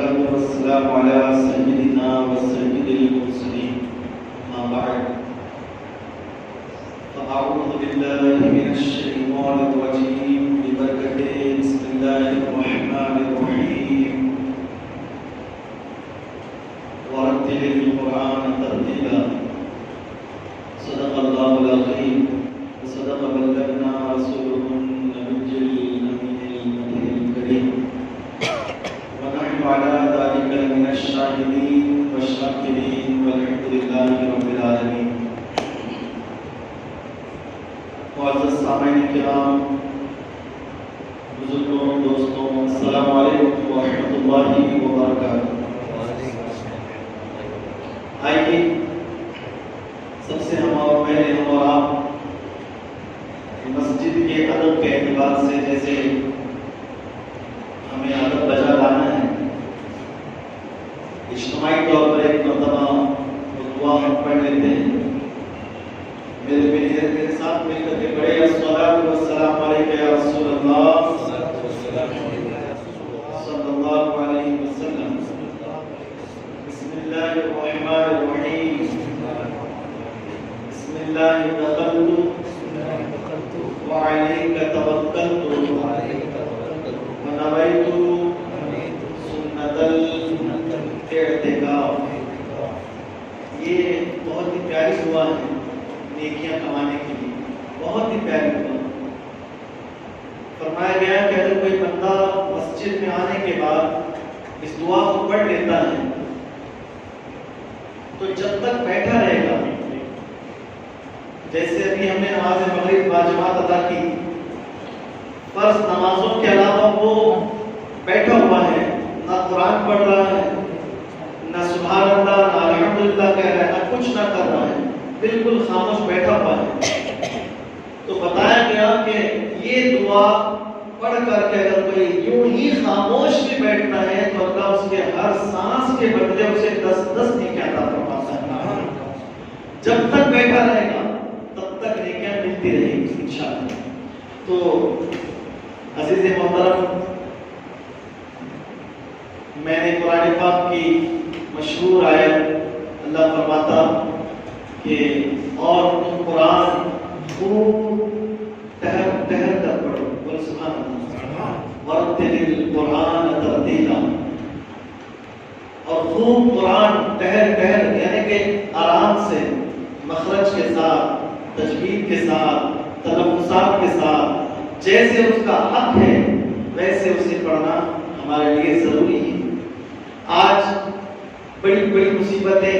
والصلاة والسلام على سيدنا وسيد المرسلين ما بعد فأعوذ بالله من الشيطان الرجيم ببركة بسم الله الرحمن الرحيم ورتل القرآن ترتيلا صدق الله العظيم وصدق بلغنا رسوله النبي الأمين الكريم ونحن على ذلك من الشاهدين والشاكرين والحمد لله رب العالمين. معزز سامعین کرام، بزرگوں، دوستوں، السلام علیکم ورحمۃ اللہ وبرکاتہ. آئیے سب سے ہم اور آپ مسجد کے ادب کے اعتبار سے جیسے ہمیں ادب بجا لانا ہے، اجتماعی طور پر ایک مرتبہ دعا ہم پڑھ لیتے ہیں. میرے ساتھ مل کر کے پڑھے الصلاۃ والسلام علیک یا رسول اللہ صلی اللہ علیہ وسلم. بسم اللہ الرحمن الرحیم. بسم اللہ دخلت وعلیک توکلت ونویت سنت الاعتکاف. یہ بہت ہی پیاری دعا ہے نیکیاں کمانے کے لیے، بہت ہی پیاری دعا. فرمایا گیا کہ اگر کوئی بندہ مسجد میں آنے کے بعد اس دعا کو پڑھ لیتا ہے تو جب تک بیٹھا رہے گا، جیسے ابھی ہم نے نماز مغرب باجماعت ادا کی، فرض نمازوں کے علاوہ وہ بیٹھا ہوا ہے، نہ قرآن پڑھ رہا ہے، نہ سبحان اللہ، نہ الحمدللہ کہہ رہا ہے، نہ کچھ نہ کر رہا ہے، بالکل خاموش بیٹھا ہوا ہے، تو بتایا گیا کہ یہ دعا پڑھ کر کے اگر کوئی یوں ہی خاموش بھی بیٹھتا ہے تو اللہ اس کے ہر سانس کے بدلے اسے 10 نیکیاں عطا فرماتا ہے. جب تک بیٹھا رہے گا تب تک نیکیاں ملتی رہیں گی انشاءاللہ. تو عزیز محترم، میں نے قرآن پاک کی مشہور آیت، اللہ فرماتا کہ اور تم قرآن خوب ٹہر کر پڑھو. بول سبحان اللہ. ورتل القرآن ترتیلا. اور خوب قرآن ٹہر یعنی کہ آرام سے، مخرج کے ساتھ، تجوید کے ساتھ، تلفظات کے ساتھ، جیسے اس کا حق ہے ویسے اسے پڑھنا ہمارے لیے ضروری ہے. آج بڑی مصیبتیں،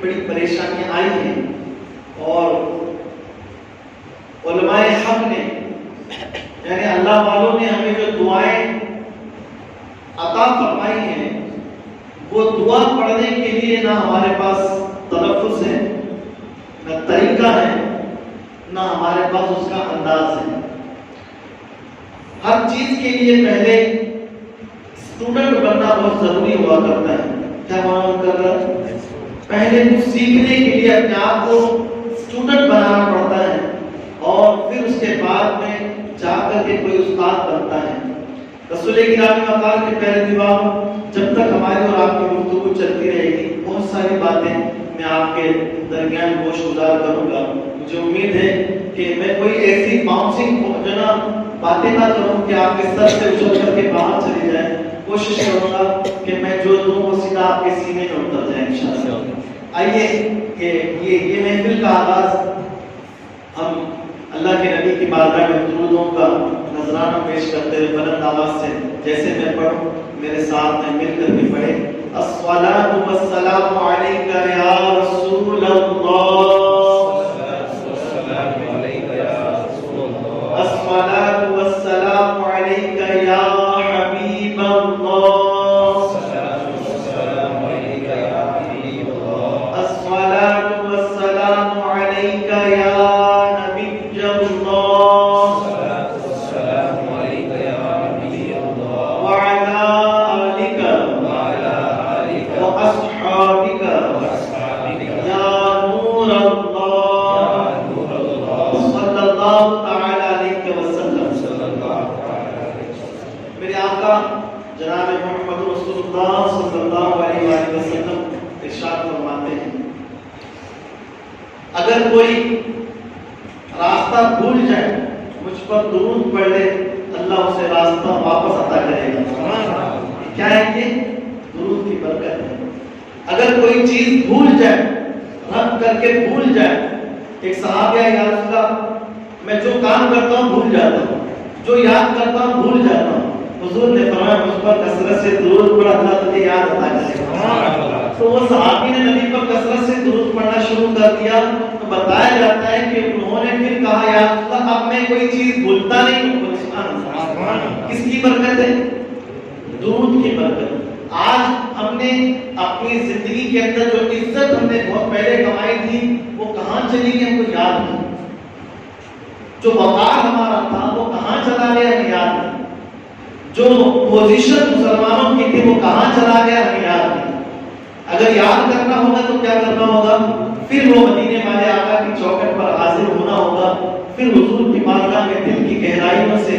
بڑی پریشانیاں آئی ہیں اور علماء حق نے یعنی اللہ والوں نے ہمیں جو دعائیں عطا فرمائی ہیں وہ دعا پڑھنے کے لیے نہ ہمارے پاس تلفظ ہے، نہ طریقہ ہے، نہ ہمارے پاس اس کا انداز ہے. ہر چیز کے لیے پہلے اسٹوڈنٹ بننا بہت ضروری ہوا کرتا ہے. کیا معلوم کر رہا ہے؟ پہلے کچھ سیکھنے کے لیے اپنے آپ کو اسٹوڈنٹ بنانا پڑتا ہے اور پھر اس کے بعد میں جا کر کے کوئی استاد بنتا ہے. رسول گرامی مقام کے پہلے دیوار جب تک ہماری اور آپ کی گفتگو چلتی رہے گی بہت ساری باتیں میں آپ کے درمیان گوش گزار کروں گا. مجھے امید ہے کہ میں کوئی ایسی باؤنسنگ جو نا باتیں نہ کروں کہ آپ کے سر سے اچھل کر کے باہر چلی جائیں. کوشش کروں گا کہ میں جو دوں وہ سیدھا آپ کے سینے میں اتر جائے انشاءاللہ. آئیے کہ یہ محفل کا آغاز ہم اللہ کے نبی کی بارگاہ میں درودوں کا نذرانہ پیش کرتے ہوئے بلند آواز سے جیسے میں پڑھوں میرے ساتھ میں مل کر بھی پڑھے. الصلاۃ والسلام علیک یا رسول اللہ. الصلاۃ والسلام علیک یا حبیب اللہ. الصلاۃ والسلام علیک یا نبی اللہ. وعلی آلک واصحابک یا نور اللہ صلی اللہ تعالی علیہ وسلم. میرے آقا جناب محمد محمد رسول اللہ صلی اللہ علیہ وآلہ وسلم ارشاد فرماتے ہیں اگر کوئی راستہ بھول جائے مجھ پر درود پڑھ لے اللہ اسے راستہ واپس عطا کرے گا. کیا ہے یہ؟ درود کی برکت ہے. اگر کوئی چیز بھول جائے رب کر کے بھول جائے. ایک صحابی ہے یا رسول اللہ میں جو کام کرتا ہوں بھول جاتا ہوں, جو یاد کرتا ہوں بھول جاتا ہوں. حضور نے فرمایا مجھ پر کثرت سے درود پڑھ اللہ تجھے یاد عطا کرے گا. تو وہ صحابی نے نبی پر کثرت سے درود پڑھنا شروع کر دیا. تو بتایا جاتا ہے کہ انہوں نے پھر کہا یا رسول اللہ اب میں کوئی چیز بھولتا نہیں ہوں. کس کی برکت ہے؟ درود کی برکت. آج ہم نے اپنی زندگی کے اندر جو عزت ہم نے بہت پہلے کمائی تھی وہ کہاں چلی گئی ہم کو یاد نہیں. جو وقار ہمارا تھا وہ کہاں چلا گیا ہمیں یاد نہیں. جو پوزیشن مسلمانوں کی تھی وہ کہاں چلا گیا ہمیں یاد نہیں. اگر یاد کرنا ہوگا تو کیا کرنا ہوگا؟ پھر وہ مدینے والے آقا کی چوکھٹ پر حاضر ہونا ہوگا. پھر حضور کی بارگاہ میں دل کی گہرائیوں سے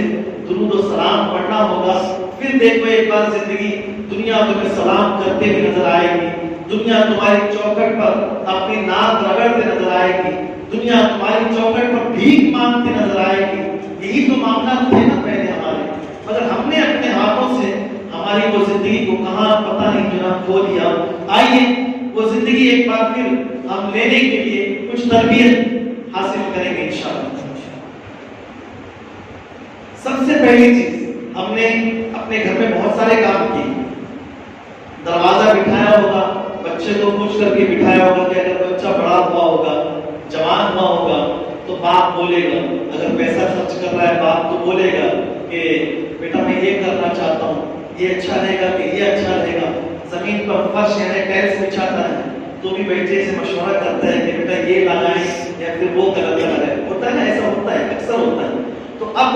درود و سلام پڑھنا ہوگا. پھر دیکھو ایک بار زندگی دنیا تمہیں سلام کرتے ہوئے نظر آئے گی. دنیا تمہاری چوکھٹ پر اپنی ناک رگڑتے نظر آئے گی. دنیا تمہاری چوکھٹ پر بھیک مانگتے نظر آئے گی. یہی تو معاملات تھے نا پہلے ہمارے. مگر ہم نے اپنے ہاتھوں سے ہماری وہ زندگی کو کہاں پتہ نہیں جناب کھو دیا. آئیے وہ زندگی ایک بار پھر ہم لینے کے لیے کچھ تربیت حاصل کریں گے انشاءاللہ. سب سے پہلی چیز ہم نے اپنے گھر میں بہت سارے کام کیے. دروازہ بٹھایا ہوگا, بچے کو پوچھ کر کے بٹھایا ہوگا کہ اگر بچہ بڑا ہوا ہوگا جوان ہوا ہوگا تو باپ بولے گا. اگر پیسہ خرچ کر رہا ہے باپ تو بولے گا کہ بیٹا میں یہ کرنا چاہتا ہوں, یہ اچھا رہے گا کہ یہ اچھا رہے گا. زمین پر فرش یعنی ٹیلس بچھاتا ہے تو بھی بیٹے سے مشورہ کرتا ہے کہ بیٹا یہ لگائیں یا پھر وہ کلر لگائیں. ہوتا ہے نا, ایسا ہوتا ہے, اکثر ہوتا ہے. تو اب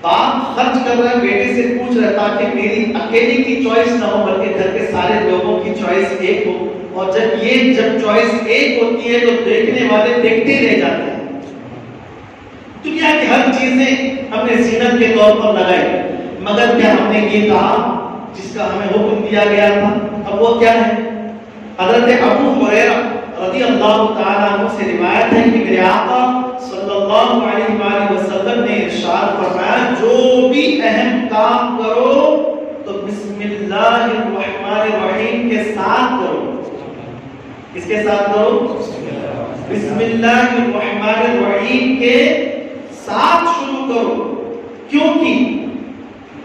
باپ خرچ کر رہا ہے بیٹے سے پوچھ رہا ہے تاکہ میری اکیلی کی چوائس نہ ہو بلکہ گھر کے سارے لوگوں کی چوائس ایک ہو. اور جب چوائس ایک ہوتی ہے تو دیکھنے والے دیکھتے رہ جاتے ہیں. دنیا کی ہر چیزیں ہم نے زینت کے طور پر لگائی مگر کیا ہم نے یہ کہا جس کا ہمیں حکم دیا گیا تھا؟ اب وہ کیا ہے؟ حضرت ابو ہریرہ رضی اللہ تعالیٰ عنہ سے روایت ہے کہ میرے آقا صلی اللہ علیہ وآلہ وسلم نے ارشاد فرمایا جو بھی اہم کام کرو تو بسم اللہ الرحمن الرحیم کے ساتھ کرو. کس کے ساتھ کرو؟ بسم اللہ الرحمن الرحیم کے ساتھ شروع کرو. کیونکہ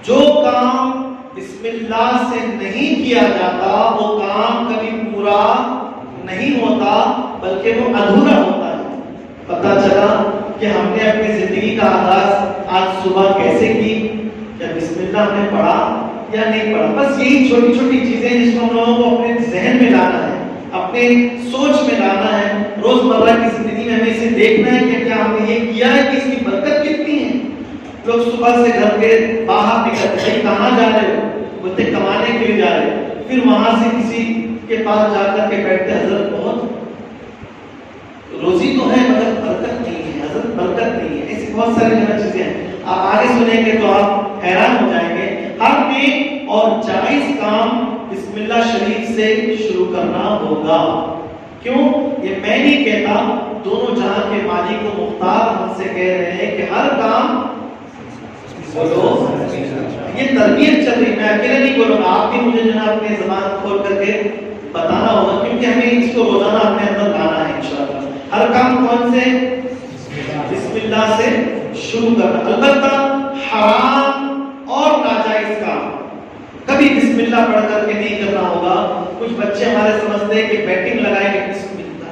جو کام بسم اللہ سے نہیں کیا جاتا وہ کام کبھی پورا نہیں ہوتا بلکہ وہ ادھورا ہوتا ہے. پتہ چلا کہ ہم نے اپنی زندگی کا آغاز آج صبح کیسے کی, یا بسم اللہ ہم نے پڑھا یا نہیں پڑھا. بس یہی چھوٹی چھوٹی چیزیں جس کو ہم لوگوں کو اپنے ذہن میں لانا ہے, اپنے سوچ میں لانا ہے. روزمرہ کی زندگی میں ہمیں اسے دیکھنا ہے کہ کیا ہم نے یہ کیا ہے کہ اس کی برکت کتنی ہے. لوگ صبح سے گھر کے باہر نکلتے ہیں, کہاں جا رہے ہو؟ بولتے کمانے کے لیے جا رہے ہیں. پھر وہاں سے کسی کے پاس جا کر کے بیٹھتے حضرت بہت روزی تو ہے مگر برکت نہیں ہے, حضرت برکت نہیں ہے. ایسی بہت ساری چیزیں ہیں. آپ آگے سنیں گے تو آپ حیران ہو جائیں گے. ہر نیک اور جائز کام بسم اللہ شریف سے شروع کرنا ہوگا. کیوں؟ یہ میں نہیں کہتا, دونوں جہاں کے مالک و مختار ہم سے کہہ رہے ہیں کہ ہر کام بولو. یہ تربیت چل رہی, میں اکیلے نہیں بولوں گا, آپ بھی مجھے جناب اپنے زبان کھول کر کے بتانا ہوگا کیونکہ ہمیں اس کو روزانہ اپنے اندر لانا ہے انشاءاللہ. ہر کام کون سے؟ بسم اللہ سے شروع کرنا. البتہ حرام اور ناجائز کام کبھی بسم اللہ پڑھ کر کے نہیں کرنا ہوگا. کچھ بچے ہمارے سمجھتے ہیں کہ بیٹنگ لگائیں گے بسم اللہ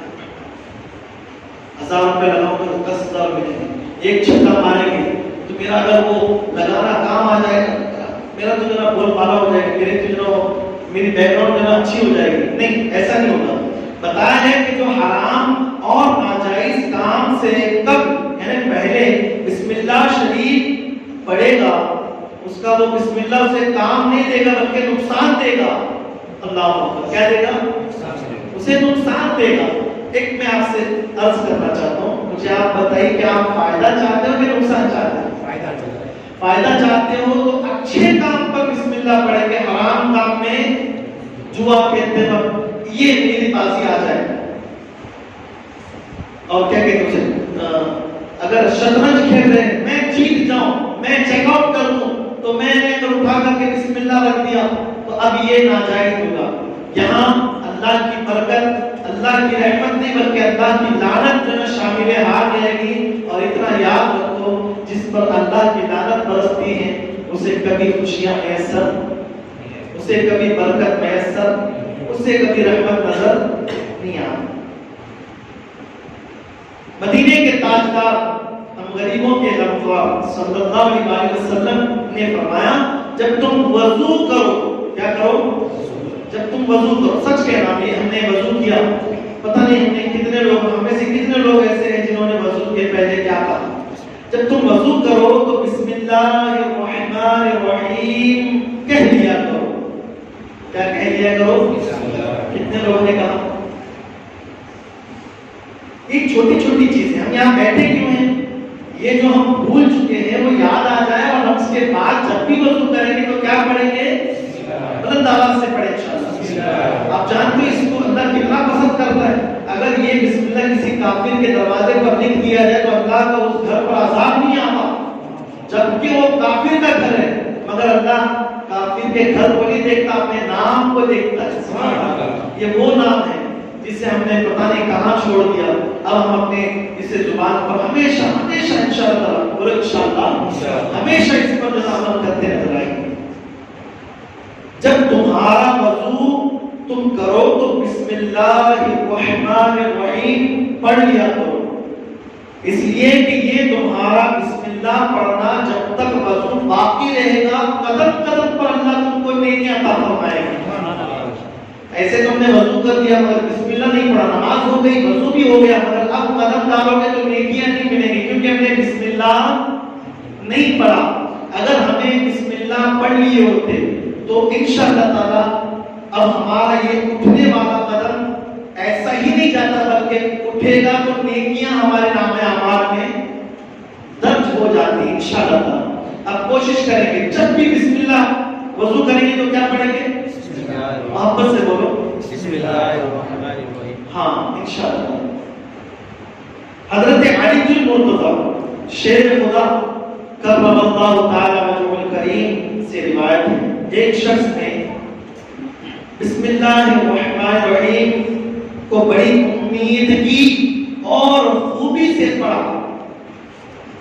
1000 روپے لگاؤں گا 10,000 ملیں گے, ایک چھکا ماریں گے تو میرا اگر وہ لگانا کام آ جائے گا میرا تو جناب بول بالا ہو جائے گا, میرے تو جناب میری بیک گراؤنڈ جناب اچھی ہو جائے گی. نہیں, ایسا نہیں ہوگا. بتایا ہے کہ جو حرام اور ناجائز کام سے کب یعنی پہلے بسم اللہ شریف پڑھے گا اس کا وہ بسم اللہ اسے کام نہیں دے گا بلکہ نقصان دے گا. اللہ اکبر. کیا دے گا؟ اسے نقصان دے گا. ایک میں آپ سے عرض کرنا چاہتا ہوں, مجھے آپ بتائیے کہ آپ فائدہ چاہتے ہو کہ نقصان چاہتے ہو؟ فائدہ چاہتے ہو تو اچھے کام پر بسم اللہ اللہ پڑھیں گے حرام کام میں جوا کھیلتے وقت یہ میری بازی آ جائے. اور کیا کہتے ہیں اگر شطرنج کھیل رہے ہیں میں جیت جاؤں میں چیک آؤٹ کر دوں تو میں نے اگر اٹھا کر کے بسم اللہ رکھ دیا تو اب یہ ناجائز ہوگا. یہاں اللہ کی برکت اللہ کی رحمت نہیں بلکہ اللہ کی لعنت جو ہے شامل حال رہے گی. اور اتنا یاد رکھو جس پر اللہ کی لعنت برستی ہے اسے کبھی خوشیاں میسر اسے کبھی برکت میسر اسے کبھی رحمت نظر نہیں آتی. مدینے کے تاجدار ہم غریبوں کے غمخوار صلی اللہ علیہ وسلم نے فرمایا جب تم وضو کرو کیا کرو جب تم وضو کرو سچ کہنا یہ ہم نے وضو کیا پتہ نہیں ہم نے کتنے لوگ ہم میں سے کتنے لوگ ایسے ہیں جنہوں نے وضو کے پہلے کیا کہا جب تم وضو کرو تو بسم اللہ الرحمن الرحیم کہہ لیا کرو. کیا کہہ لیا کرو؟ کتنے لوگوں نے کہا؟ ایک چھوٹی چھوٹی چیزیں ہم یہاں بیٹھے کیوں ہیں یہ جو ہم بھول چکے ہیں وہ یاد آ جائے اور ہم اس کے بعد جب بھی وضو کریں گے تو کیا پڑھیں گے بلند آواز سے پڑھیں انشاءاللہ. آپ جانتے ہیں اس کو اللہ کتنا پسند کرتا ہے. اگر یہ بسم اللہ کسی کافر کے دروازے پر لکھ دیا جائے تو اللہ کا اس گھر پر عذاب نہیں آتا جبکہ وہ کافر کا گھر ہے مگر اللہ کافر کے گھر کو نہیں دیکھتا اپنے نام کو دیکھتا ہے. یہ وہ نام ہے جسے ہم نے پتہ نہیں کہاں چھوڑ دیا. اب ہم اپنے اس زبان پر ہمیشہ ہمیشہ انشاءاللہ اور انشاءاللہ ہمیشہ اس پر عمل کرتے نظر آئیں گے. جب تمہارا وضو تم کرو تو بسم اللہ الرحمن الرحیم پڑھ لیا کرو اس لیے کہ یہ تمہارا بسم اللہ پڑھنا جب تک وضو باقی رہے گا قدم قدم پر اللہ تم کو نیکیاں عطا فرمائے گا. ایسے تم نے وضو کر دیا مگر بسم اللہ نہیں پڑھا نماز ہو گئی وضو بھی ہو گیا مگر اب قدم ڈالو گے تو نیکیاں نہیں ملیں گی کیونکہ ہم نے بسم اللہ نہیں پڑھا. اگر ہمیں بسم اللہ پڑھ لیے ہوتے تو انشاءاللہ تعالی اب ہمارا یہ اٹھنے والا قدم ایسا ہی نہیں جاتا بلکہ اٹھے گا تو نیکیاں ہمارے نام اعمال میں درج ہو جاتی انشاءاللہ تعالی. اب کوشش کریں گے جب بھی بسم اللہ وضو کریں گے تو کیا پڑھیں گے محبت سے بولو بسم اللہ الرحمن الرحیم. ہاں انشاءاللہ. حضرت علی المرتضی شیر خدا کرم اللہ تعالی وجهه الکریم سے روایت ہے ایک شخص نے بسم اللہ الرحمن الرحیم کو بڑی امیدگی اور خوبی سے پڑھا.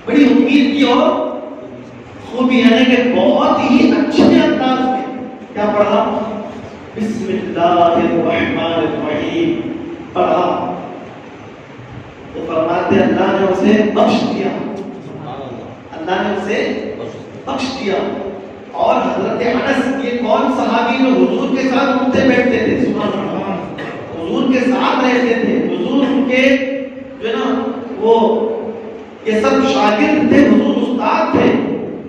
بڑی امید کی اور خوبی یعنی کہ بہت ہی اچھے انداز میں کیا پڑھا بسم اللہ الرحمن الرحیم پڑھا تو فرماتے اللہ نے اسے بخش دیا اللہ نے اسے بخش دیا. اور حضرت انس یہ کون صحابی جو حضور کے ساتھ اٹھتے بیٹھتے تھے سبحان اللہ حضور کے ساتھ رہتے تھے حضور ان کے جو نا وہ یہ سب شاگرد تھے حضور استاد تھے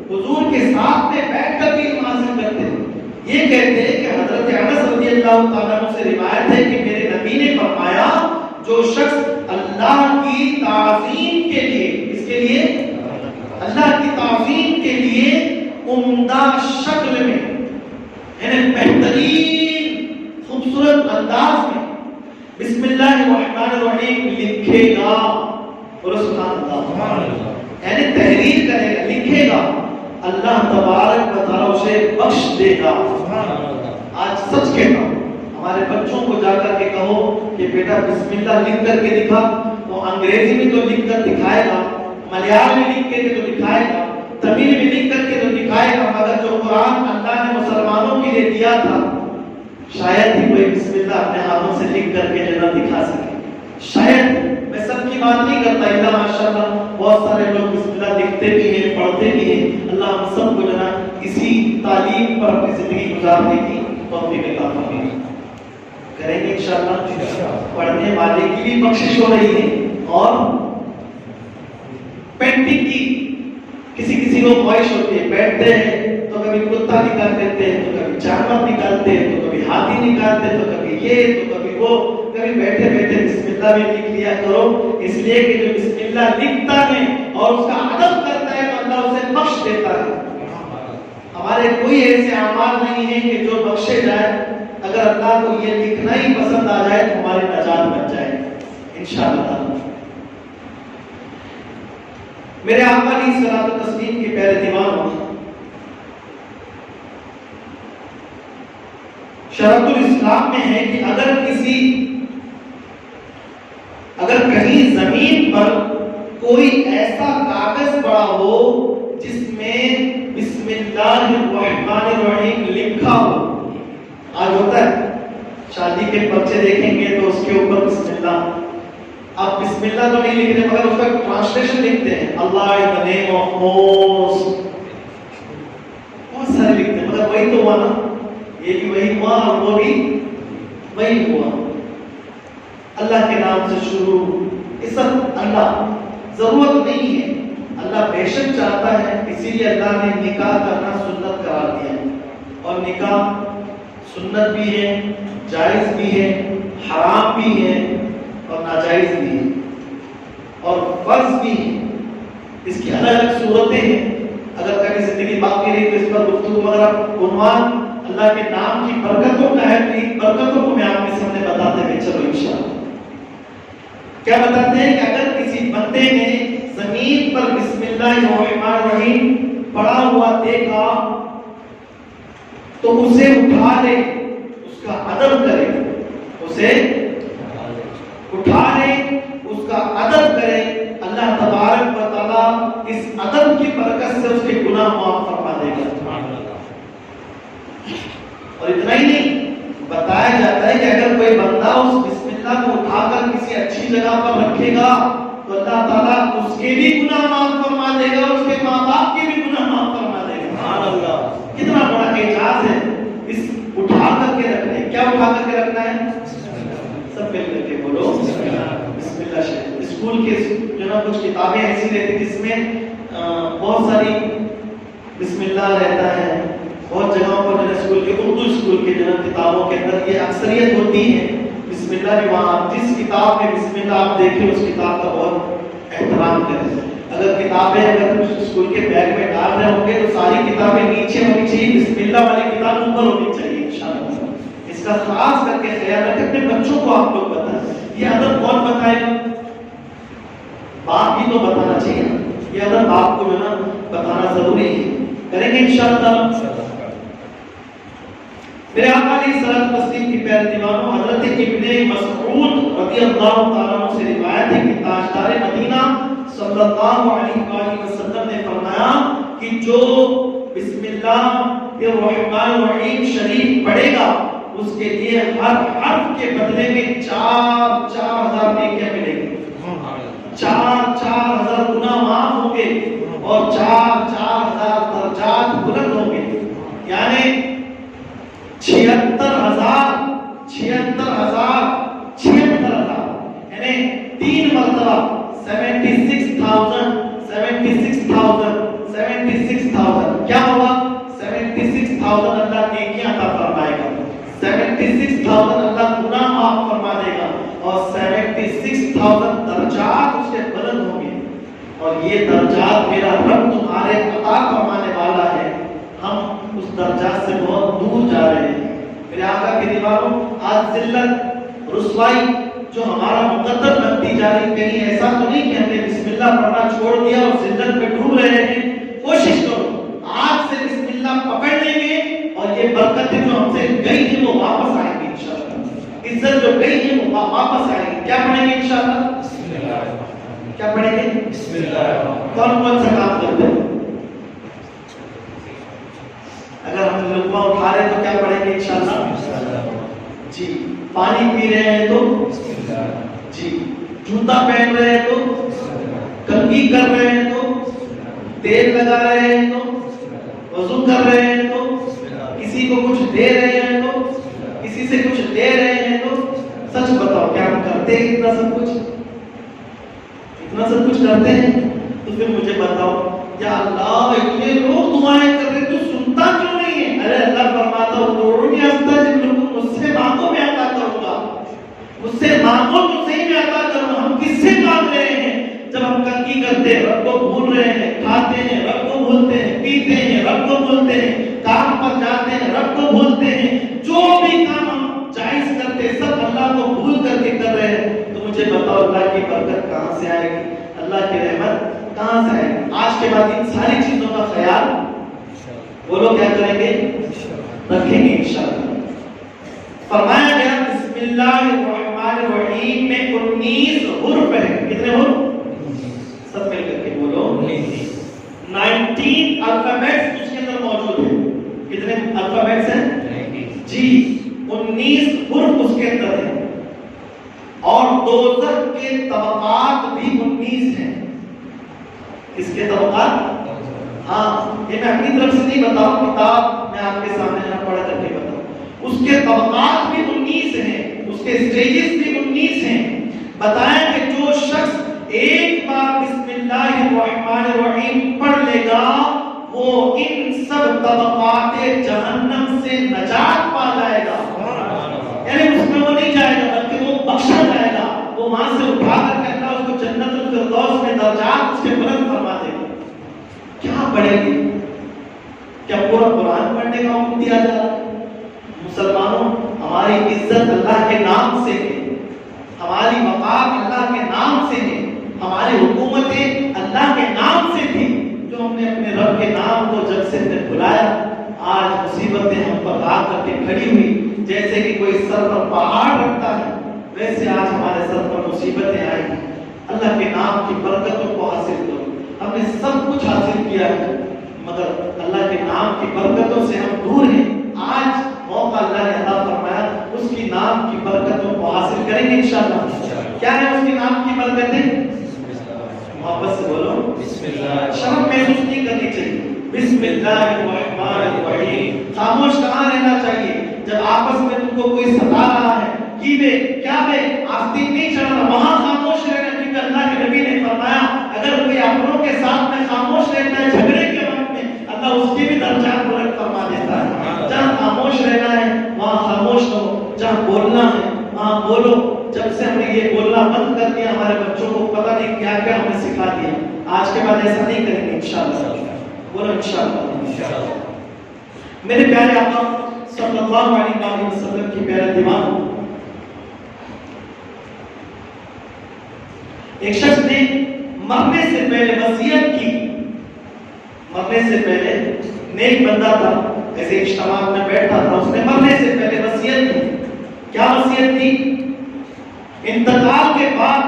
حضور کے ساتھ میں بیٹھ کر علم حاصل کرتے تھے. یہ کہتے ہیں کہ حضرت انس رضی اللہ تعالیٰ عنہ سے روایت ہے کہ میرے نبی نے فرمایا جو شخص اللہ کی تعظیم کے لیے اس کے لیے اللہ کی تعظیم کے لیے عمدہ شکل میں یعنی بہترین خوبصورت انداز میں بسم اللہ الرحمن الرحیم لکھے گا اور سبحان اللہ یعنی تحریر کرے گا لکھے گا اللہ تبارک و تعالی اسے بخش دے گا. آج سچ کہتا ہوں ہمارے بچوں کو جا کر کے کہو کہ بیٹا بسم اللہ لکھ کر کے دکھا وہ انگریزی میں تو لکھ کر دکھائے گا ملیال میں لکھ کے تو دکھائے گا تمل میں لکھ کر کے تو دکھائے گا مگر جو قرآن اللہ نے مسلمانوں کے لیے دیا تھا شاید ہی کوئی بسم اللہ اپنے ہاتھوں سے لکھ کر کے جنت دکھا سکے. شاید میں سب کی بات نہیں کرتا اللہ ماشاءاللہ بہت سارے لوگ بسم اللہ لکھتے بھی ہیں پڑھتے بھی ہیں. اللہ ہم سب کو جناب اسی تعلیم پر اپنی زندگی گزارنے کی توفیق عطا فرمائے. کریں گے انشاءاللہ. پڑھنے والے کی بھی بخشش ہو رہی ہے اور پینٹنگ کی کسی کو خواہش ہوتی ہے بیٹھتے ہیں تو کبھی کتا نکال دیتے ہیں تو کبھی جانور نکالتے ہیں تو کبھی ہاتھی نکالتے ہیں تو کبھی یہ تو کبھی وہ کبھی بیٹھے بیٹھے بسم اللہ بھی لکھ لیا کرو اس لیے کہ جو بسم اللہ لکھتا ہے اور اس کا ادب کرتا ہے تو اللہ اسے بخش دیتا ہے. ہمارے کوئی ایسے اعمال نہیں ہیں کہ جو بخشے جائے. اگر اللہ کو یہ لکھنا ہی پسند آ جائے تو ہماری نجات بن جائے انشاءاللہ. میرے آقا علیہ الصلوۃ والتسلیم کے پیارے دیوانوں، شرط الاسلام میں ہے کہ اگر کہیں زمین پر کوئی ایسا کاغذ پڑا ہو جس میں بسم اللہ الرحمن الرحیم لکھا ہو. آج ہوتا ہے شادی کے پرچے دیکھیں گے تو اس کے اوپر بسم اللہ، آپ بسم اللہ تو نہیں لکھتے مگر اس کا ٹرانسلیشن لکھتے ہیں اللہ ان دی نیم آف موسٹ، بہت سارے لکھتے ہیں مگر وہی تو ہوا نا، یہ بھی وہی ہوا اور وہ بھی وہی ہوا. اللہ کے نام سے شروع، یہ سب اللہ، ضرورت نہیں ہے. اللہ بے شک چاہتا ہے، اسی لیے اللہ نے نکاح کرنا سنت قرار دیا ہے. اور نکاح سنت بھی ہے، جائز بھی ہے، حرام بھی ہے اور ناجائز بھی ہے اور فرض بھی ہے. اس کی الگ الگ صورتیں ہیں. اگر کبھی زندگی باقی رہی تو اس پر گفتگو، مگر عنوان اللہ کے نام کی برکتوں کا ہے تو ان برکتوں کو میں آپ کے سامنے بتاتے ہوئے چلو انشاءاللہ. کیا بتاتے ہیں کہ اگر کسی بندے نے زمین پر بسم اللہ الرحمن الرحیم پڑا ہوا دیکھا تو اسے اٹھا لے، اس کا ادب کرے، اسے اٹھا لے، اس کا ادب کرے. اللہ تبارک و تعالی اس ادب کی برکت سے اس کے گناہ معاف فرما دے گا. اور اتنا ہی نہیں، بتایا جاتا ہے کہ اگر کوئی بندہ اس بسم اللہ کو اٹھا کر کسی اچھی جگہ پر رکھے گا تو اللہ تعالیٰ اس کے بھی گناہ معاف فرما دے گا، اس کے ماں باپ کے بھی گناہ معاف فرما دے گا. سبحان اللہ، کتنا بڑا اعجاز ہے اس اٹھا کر کے رکھنے. کیا اٹھا کر کے رکھنا ہے؟ سب مل کر کے بولو بسم اللہ. اسکول کے جو نا کچھ کتابیں ایسی رہتی جس میں بہت ساری بسم اللہ رہتا ہے. بہت جگہوں پر جو اسکول کے اردو اسکول کے جو کتابوں کے اندر یہ اکثریت ہوتی ہے بسم اللہ بھی. وہاں جس کتاب میں بسم اللہ آپ دیکھیں اس کتاب کا بہت احترام کریں. اگر کتابیں اگر اسکول کے بیگ میں ڈال رہے ہوں گے تو ساری کتابیں نیچے ہونی چاہیے، بسم اللہ والی کتاب اوپر ہونی چاہیے انشاءاللہ. اس کا خاص کر کے خیال رکھیں. اپنے بچوں کو آپ لوگ بتائیں. یہ ادب کون بتائے گا؟ باپ ہی تو بتانا چاہیے. یہ ادب آپ کو جو نا بتانا ضروری ہے. کریں گے انشاءاللہ. میرے آقا علیہ الصلوۃ والتسلیم کی پیارے دیوانوں، حضرت ابن مسعود رضی اللہ تعالیٰ عنہ سے روایت ہے کہ تاجدار مدینہ صلی اللہ علیہ وآلہ وسلم نے فرمایا کہ جو بسم اللہ الرحمن الرحیم شریف پڑھے گا اس کے لیے ہر حرف کے بدلے میں 4,000 نیکیاں ملیں گی. 4,000 گناہ معاف ہوں گے اور 4,000 درجات بلند ہوں گے. یعنی 76,000 یعنی 3 مرتبہ 76,000 کیا ہوگا؟ 76,000 اللہ نیکیاں عطا فرمائے گا. 76,000 اللہ گناہ معاف فرما دے گا اور 76,000 درجات اس کے بلند ہوں گے. اور یہ درجات میرا رب تمہارے عطا فرمانے والا ہے. ہم اس درجات سے بہت دور جا رہے ہیں. میرے آقا کے دیوانوں، آج ذلت رسوائی جو ہمارا مقدر بنتی جا رہی، کہیں ایسا تو نہیں کہ ہم نے بسم اللہ پڑھنا چھوڑ دیا اور ذلت میں ڈوب رہے ہیں. کوشش کرو آج سے بسم اللہ پکڑ لیں گے اور یہ برکتیں جو ہم سے گئی ہیں وہ واپس آئیں گی انشاءاللہ. عزت جو گئی ہے وہ واپس آئے گی. کیا پڑھیں گے انشاءاللہ؟ کیا پڑھیں گے؟ بسم اللہ. کون کون سا کام کرتے ہیں؟ اگر ہم لقمہ اٹھا رہے ہیں تو کیا پڑھیں گے انشاءاللہ؟ جی. پانی پی رہے ہیں تو جی. جوتا پہن رہے ہیں تو، کنگھی کر رہے ہیں تو، تیل لگا رہے ہیں تو، وضو کر رہے ہیں تو، کسی کو کچھ دے رہے ہیں تو، کسی سے کچھ لے رہے ہیں تو. سچ بتاؤ کیا ہم کرتے ہیں اتنا سب کچھ کرتے ہیں؟ تو پھر مجھے بتاؤ یا اللہ اتنے لوگ دعائیں کر رہے تو سنتا کیوں نہیں ہے؟ ارے اللہ فرماتا ہوں توڑنی آستا جن لوگوں مجھ سے مانگو میں عطا کروں گا. مجھ سے مانگو تو صحیح میں عطا کروں گا. ہم کس سے مانگ رہے ہیں؟ جب ہم کنگھی کرتے ہیں رب کو بھول رہے ہیں، کھاتے ہیں رب کو بھولتے ہیں، پیتے ہیں رب کو بھولتے ہیں، کام پر بھول جاتے ہیں, رب کو بھولتے ہیں, جو بھی کام ہم جائز کرتے سب اللہ کو بھول کر کے کر رہے ہیں, تو مجھے بتاؤ اللہ کی برکت کہاں سے آئے گی, اللہ کی رحمت کہاں سے آئے گی؟ آج کے بعد ان ساری چیزوں کا خیال بولو کیا کریں گے, رکھیں گے انشاءاللہ. فرمایا گیا بسم اللہ الرحمن الرحیم میں 19 حرف ہیں. کتنے حرف؟ سب مل کر کے بولو 19 الفابیٹس اس کے اندر موجود ہیں. کتنے الفابیٹس ہیں جی؟ 19 حرف اس کے اندر ہیں. اور دوزخ کے طبقات بھی 19 ہیں. اس کے طبقات, ہاں یہ میں اپنی طرف سے نہیں بتاؤں, کتاب میں آپ کے سامنے نہ پڑھ کر کے بتاؤں. اس کے طبقات بھی 19 ہیں, اس کے سٹیجز بھی 19 ہیں. بتائیں کہ جو شخص ایک بار بسم اللہ الرحمن الرحیم پڑھ لے گا وہ ان سب طبقات جہنم سے نجات پا جائے گا. یعنی اس میں وہ نہیں جائے گا بلکہ وہ بخشا جائے گا, وہ وہاں سے اٹھا کر کے اللہ اس کو جنت الفردوس میں درجات اس کے بلند فرما دے گا. کیا پڑھے گی؟ کیا پورا قرآن پڑھنے کا حکم دیا جا رہا ہے؟ مسلمانوں, ہماری عزت اللہ کے نام سے ہے, ہماری وقار اللہ کے نام سے ہے, ہماری حکومتیں اللہ کے نام سے تھی. جو ہم نے اپنے رب کے نام کو جب سے نے بلایا, آج مصیبتیں ہم پر آ کر کے کھڑی ہوئی. جیسے کہ کوئی سر پر پہاڑ رکھتا ہے ویسے آج ہمارے سر پر مصیبتیں آئی ہیں. اللہ کے نام کی برکتوں کو حاصل کرو. ہم نے سب کچھ حاصل کیا ہے مگر اللہ کے نام کی برکتوں سے ہم دور ہیں. آج موقع اللہ نے عطا فرمایا, اس کی نام کی برکتوں کو حاصل کریں گے انشاءاللہ. کیا ہے اس کے نام کی برکتیں؟ محبت سے بولو بسم اللہ. شرم محسوس نہیں کرنی چاہیے. بسم اللہ الرحمن الرحیم. خاموش کہاں رہنا چاہیے جب آپس میں تم کو کوئی ستا رہا ہے کی بے کیا بے آستین نہیں چڑھ رہا, وہاں خاموش رہنا. کیونکہ اللہ کے نبی نے فرمایا اگر کوئی اپنوں کے ساتھ میں خاموش رہتا ہے جھگڑے کے وقت میں, اللہ اس کے بھی درجات بلند فرما دیتا ہے. جہاں خاموش رہنا ہے وہاں خاموش رہو, جہاں بولنا ہے وہاں بولو. جب سے ہم نے یہ بولنا بند کر دیا ہمارے بچوں کو پتہ نہیں کیا کیا ہم نے سکھا دیا. آج کے بعد ایسا نہیں کریں گے انشاءاللہ. بولو انشاءاللہ. میرے پیارے آقا صلی اللہ علیہ وسلم کی پیارے دیوان, ایک شخص نے مرنے سے پہلے وصیت کی. مرنے سے پہلے نیک بندہ تھا, ایسے اجتماع میں بیٹھا تھا, اس نے مرنے سے پہلے وصیت کی. کیا وصیت کی؟ انتقال کے بعد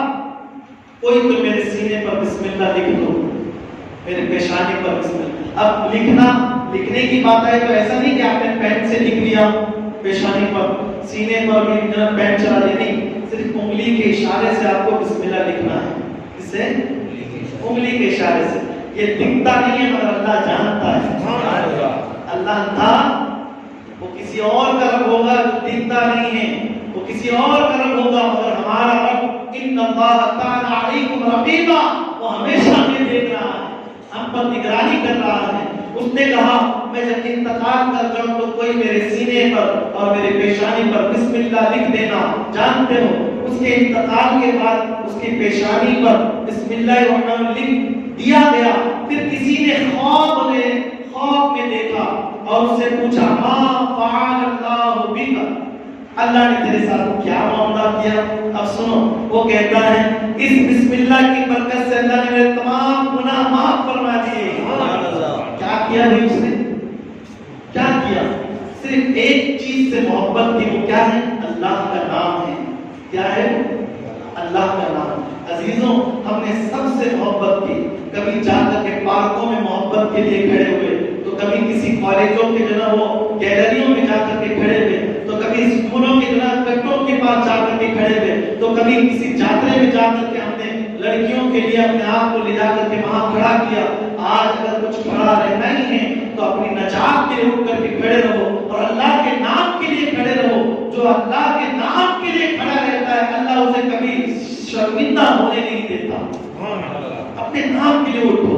کوئی تو میرے سینے پر بسم اللہ لکھ دو, میرے پیشانی پر بسم اللہ. اب لکھنے کی بات ہے تو ایسا نہیں کہ آپ نے پین سے لکھ لیا پیشانی پر, سینے پر بھی پین چلا دیا, نہیں, صرف انگلی کے اشارے سے آپ کو بسم اللہ لکھنا ہے. اس سے انگلی کے اشارے سے. یہ دکھتا نہیں ہے مگر اللہ جانتا ہے. اللہ تھا وہ کسی اور کا رب ہوگا جو دکھتا نہیں ہے, وہ کسی اور کا رب ہوگا مگر ہمارا رب ان اللہ تعالی علیکم رقیبا, وہ ہمیشہ ہمیں دیکھ رہا ہے, ہم پر نگرانی کر رہا ہے. اس نے کہا میں جب انتقال کر جاؤں تو کوئی میرے سینے پر اور میرے پیشانی پر بسم اللہ لکھ دینا. جانتے ہو اس کے انتقال کے بعد اس کی پیشانی پر بسم اللہ الرحمن لکھ دیا گیا. پھر کسی نے خواب میں دیکھا اور اس سے پوچھا ما فعل اللہ بک, اللہ نے تیرے ساتھ کیا معاملہ کیا؟ اب سنو, وہ کہتا ہے اس بسم اللہ کی برکت سے اللہ نے میرے تمام گناہ معاف فرما دیے. کیا کیا بھائی اس نے؟ کیا کیا؟ صرف ایک چیز سے محبت کی, وہ کیا ہے؟ اللہ کا نام ہے. کیا ہے؟ اللہ کا نام. عزیزوں ہم نے سب سے محبت کی. کبھی جا کر کے پارکوں میں محبت کے لیے کھڑے ہوئے, تو کبھی کسی کالجوں کے جو نا وہ گیلریوں میں جا کر کے کھڑے ہوئے, تو کبھی اسکولوں کے جو نا کٹوں کے پاس جا کر کے کھڑے ہوئے, تو کبھی کسی جاترے میں جا کر کے ہم نے لڑکیوں کے لیے اپنے آپ کو لے جا کر کے وہاں کھڑا کیا. آج اگر کچھ کھڑا رہنا ہی ہے تو اپنی نجات کے لیے اٹھ کر کے کھڑے رہو اور اللہ کے نام کے لیے کھڑے رہو. جو اللہ کے نام کے لیے کھڑا رہتا ہے اللہ اسے کبھی شرمندہ ہونے نہیں دیتا. اپنے نام کے لیے اٹھو.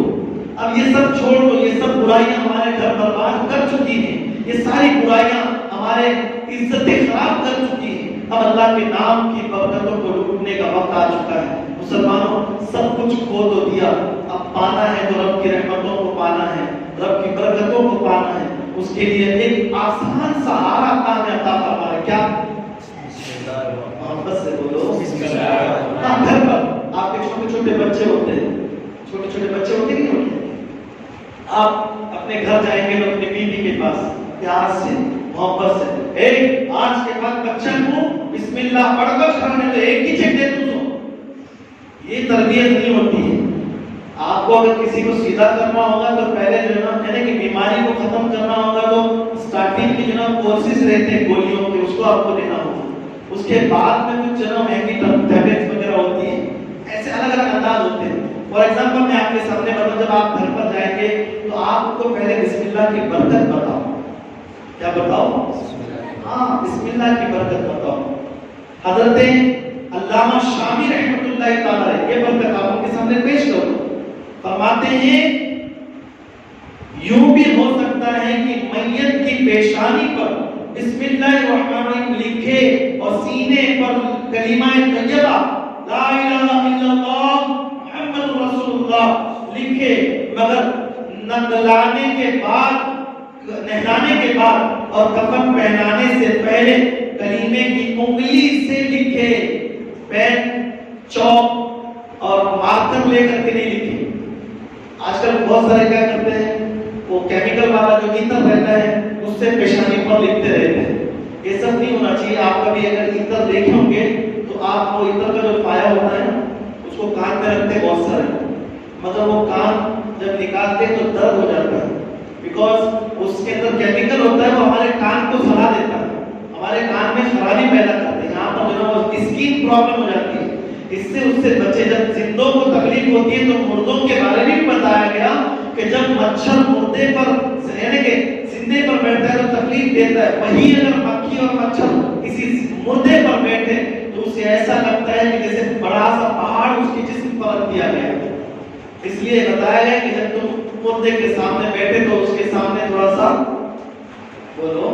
اب یہ سب چھوڑ دو, یہ سب برائیاں ہمارے گھر برباد کر چکی ہیں, یہ ساری برائیاں ہمارے عزتیں خراب کر چکی ہیں. اب اللہ کے نام کی برکتوں کو لوٹنے کا وقت آ چکا ہے. مسلمانوں سب کچھ کھو تو دیا, اب پانا ہے تو رب کی رحمتوں کو پانا ہے, رب کی برکتوں کو پانا ہے. اس کے لیے ایک آسان سہارا اللہ نے عطا فرمایا. کیا؟ محبت سے بولو بسم اللہ. گھر پر آپ کے چھوٹے چھوٹے بچے ہوتے ہیں, چھوٹے چھوٹے بچے ہوتے نہیں ہوتے, آپ اپنے گھر جائیں گے تو اپنی بیوی کے پاس پیار سے محبت سے آج کے بعد بچہ کو بسم اللہ پڑھ کر کھانے تو ایک ہی چیک دے دو. یہ تربیت نہیں ہوتی ہے. آپ کو اگر کسی کو سیدھا کرنا ہوگا تو پہلے جو ہے نا کہ بیماری کو ختم کرنا ہوگا تو سٹارٹنگ کی جو نا کورسز رہتے ہیں گولیوں کے, اس کو آپ کو دینا ہوگا. اس کے بعد میں کچھ جو نا مہنگی ٹیبلٹس وغیرہ ہوتی ہیں, ایسے الگ الگ انداز ہوتے ہیں. فار ایگزامپل میں آپ کے سامنے بتاؤں, جب آپ گھر پر جائیں گے تو آپ کو پہلے بسم اللہ کی برکت بتاؤ. کیا بتاؤ؟ ہاں, بسم اللہ کی برکت بتاؤ. حضرت علامہ شامی رحمۃ اللہ تعالی یہ برکت آپ ان کے سامنے پیش کرو. فرماتے ہیں یوں بھی ہو سکتا ہے کہ میت کی پیشانی پر بسم اللہ الرحمن الرحیم لکھے اور سینے پر کلمہ طیبہ لا الہ الا اللہ محمد رسول اللہ لکھے, مگر نہلانے کے بعد اور کفن پہنانے سے پہلے کلمے کی انگلی سے لکھے, پین چوک اور مارکر لے کر کے نہیں لکھے. آج کل بہت سارے کیا کرتے ہیں, وہ کیمیکل والا جو ایتھر رہتا ہے اس سے پیشانی پر لکھتے رہتے ہیں. یہ سب نہیں ہونا چاہیے. آپ کبھی اگر ایتھر دیکھے ہوں گے تو آپ وہ ایتھر کا جو پایا ہوتا ہے نا اس کو کان میں رکھتے بہت سارے, مگر وہ کان جب نکالتے تو درد ہو جاتا ہے, بیکاز اس کے اندر کیمیکل ہوتا ہے وہ ہمارے کان کو سلا دیتا ہے, ہمارے کان میں خرابی پیدا کرتے ہیں. یہاں پر جو ہے وہ اسکن پرابلم ہو جاتی ہے. اس سے بچے جب زندوں کو تکلیف ہوتی ہے تو مردوں کے بارے میں بتایا گیا کہ جب مچھر مردے پر یعنی کہ زندے پر بیٹھتا ہے تو تکلیف دیتا ہے, وہی اگر مکھی اور مچھر کسی مردے پر بیٹھے تو اسے ایسا لگتا ہے کہ جیسے بڑا سا پہاڑ اس کے جسم پر رکھ دیا گیا. اس لیے بتایا گیا کہ جب تم مردے کے سامنے بیٹھے تو اس کے سامنے تھوڑا سا بولو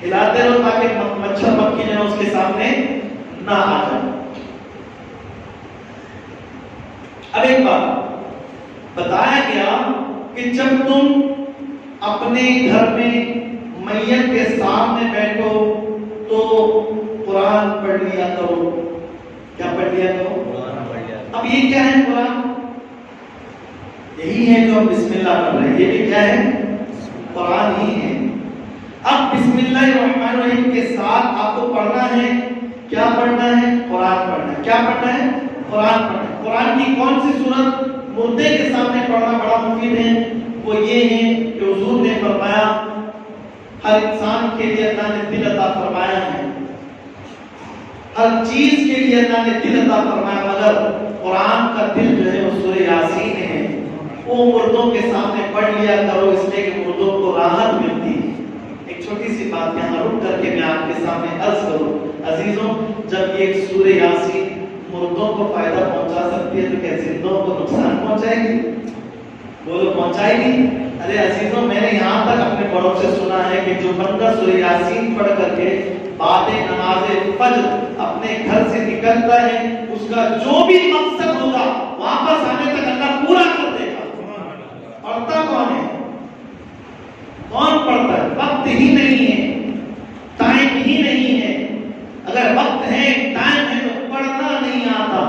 ہلاتے رہو تاکہ مچھر مکھی جو ہے اس کے سامنے نہ آ جائے. اب ایک بات بتایا گیا کہ جب تم اپنے گھر میں میت کے سامنے بیٹھو تو قرآن پڑھ لیا کرو. کیا پڑھ لیا کرو؟ اب یہ کیا ہے قرآن؟ یہی ہے جو ہم بسم اللہ کر رہے ہیں, یہ بھی کیا ہے؟ قرآن ہی ہے. اب بسم اللہ الرحمن الرحیم کے ساتھ آپ کو پڑھنا ہے, کیا پڑھنا ہے؟ قرآن پڑھنا ہے. کیا پڑھنا ہے؟ قرآن پڑھنا ہے. قرآن کی کون سی سورت مردے کے سامنے پڑھنا بڑا مفید ہے؟ وہ یہ ہے کہ حضور نے فرمایا ہر انسان کے لیے اللہ نے دل عطا فرمایا ہے, ہر چیز کے لیے اللہ نے دل عطا فرمایا, مگر قرآن کا دل جو ہے وہ سورہ یاسین ہے. وہ مردوں کے سامنے پڑھ لیا کرو, اس لیے کہ مردوں کو راحت ملتی ہے. ایک چھوٹی سی بات یہاں رک کر کے میں آپ کے سامنے عرض کروں. عزیزوں, جب یہ سورہ یاسین مردوں کو فائدہ پہنچا سکتی ہے تو کیا زندوں کو نقصان پہنچائے گی؟ بولو پہنچائے گی؟ ارے عزیزوں, میں نے یہاں تک اپنے بڑوں سے سنا ہے کہ جو بندہ سورہ یاسین پڑھ کر کے بعد نماز فجر اپنے گھر سے نکلتا ہے, اس کا جو بھی مقصد ہوگا واپس آنے تک اللہ پورا کر دے گا. پڑھتا کون ہے؟ کون پڑھتا ہے؟ وقت ہی نہیں ہے, ٹائم ہی نہیں ہے. اگر وقت ہے, ٹائم ہے تو پڑھنا نہیں آتا.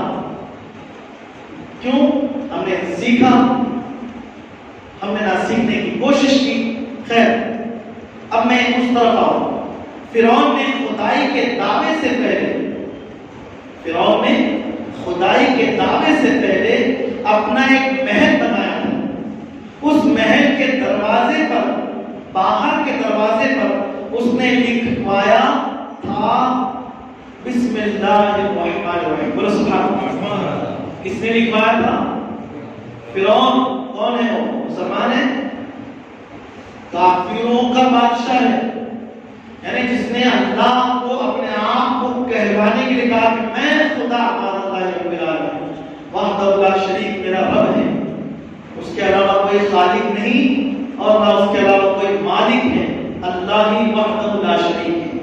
کیوں؟ ہم نے سیکھا, ہم نے نہ سیکھنے کی کوشش کی. خیر, اب میں اس طرف آؤں. فرعون نے خدائی کے دعوے سے پہلے اپنا ایک محل بنایا. اس محل کے دروازے پر, باہر کے دروازے پر اس نے لکھوایا تھا بسم اللہ الرحمن الرحیم. بولو سبحان اللہ. کس نے لکھوایا تھا؟ فرعون. کون ہے وہ؟ مسلمان ہے, کافروں کا بادشاہ ہے, یعنی جس نے اللہ کو اپنے آپ کو کہلوانے کے لیے کہا کہ میں خدا اللہ رب العالمین وحدہ لا شریک میرا رب ہے, اس کے علاوہ کوئی خالق نہیں اور نہ اس کے علاوہ کوئی مالک ہے, اللہ ہی وحدہ لا شریک ہے.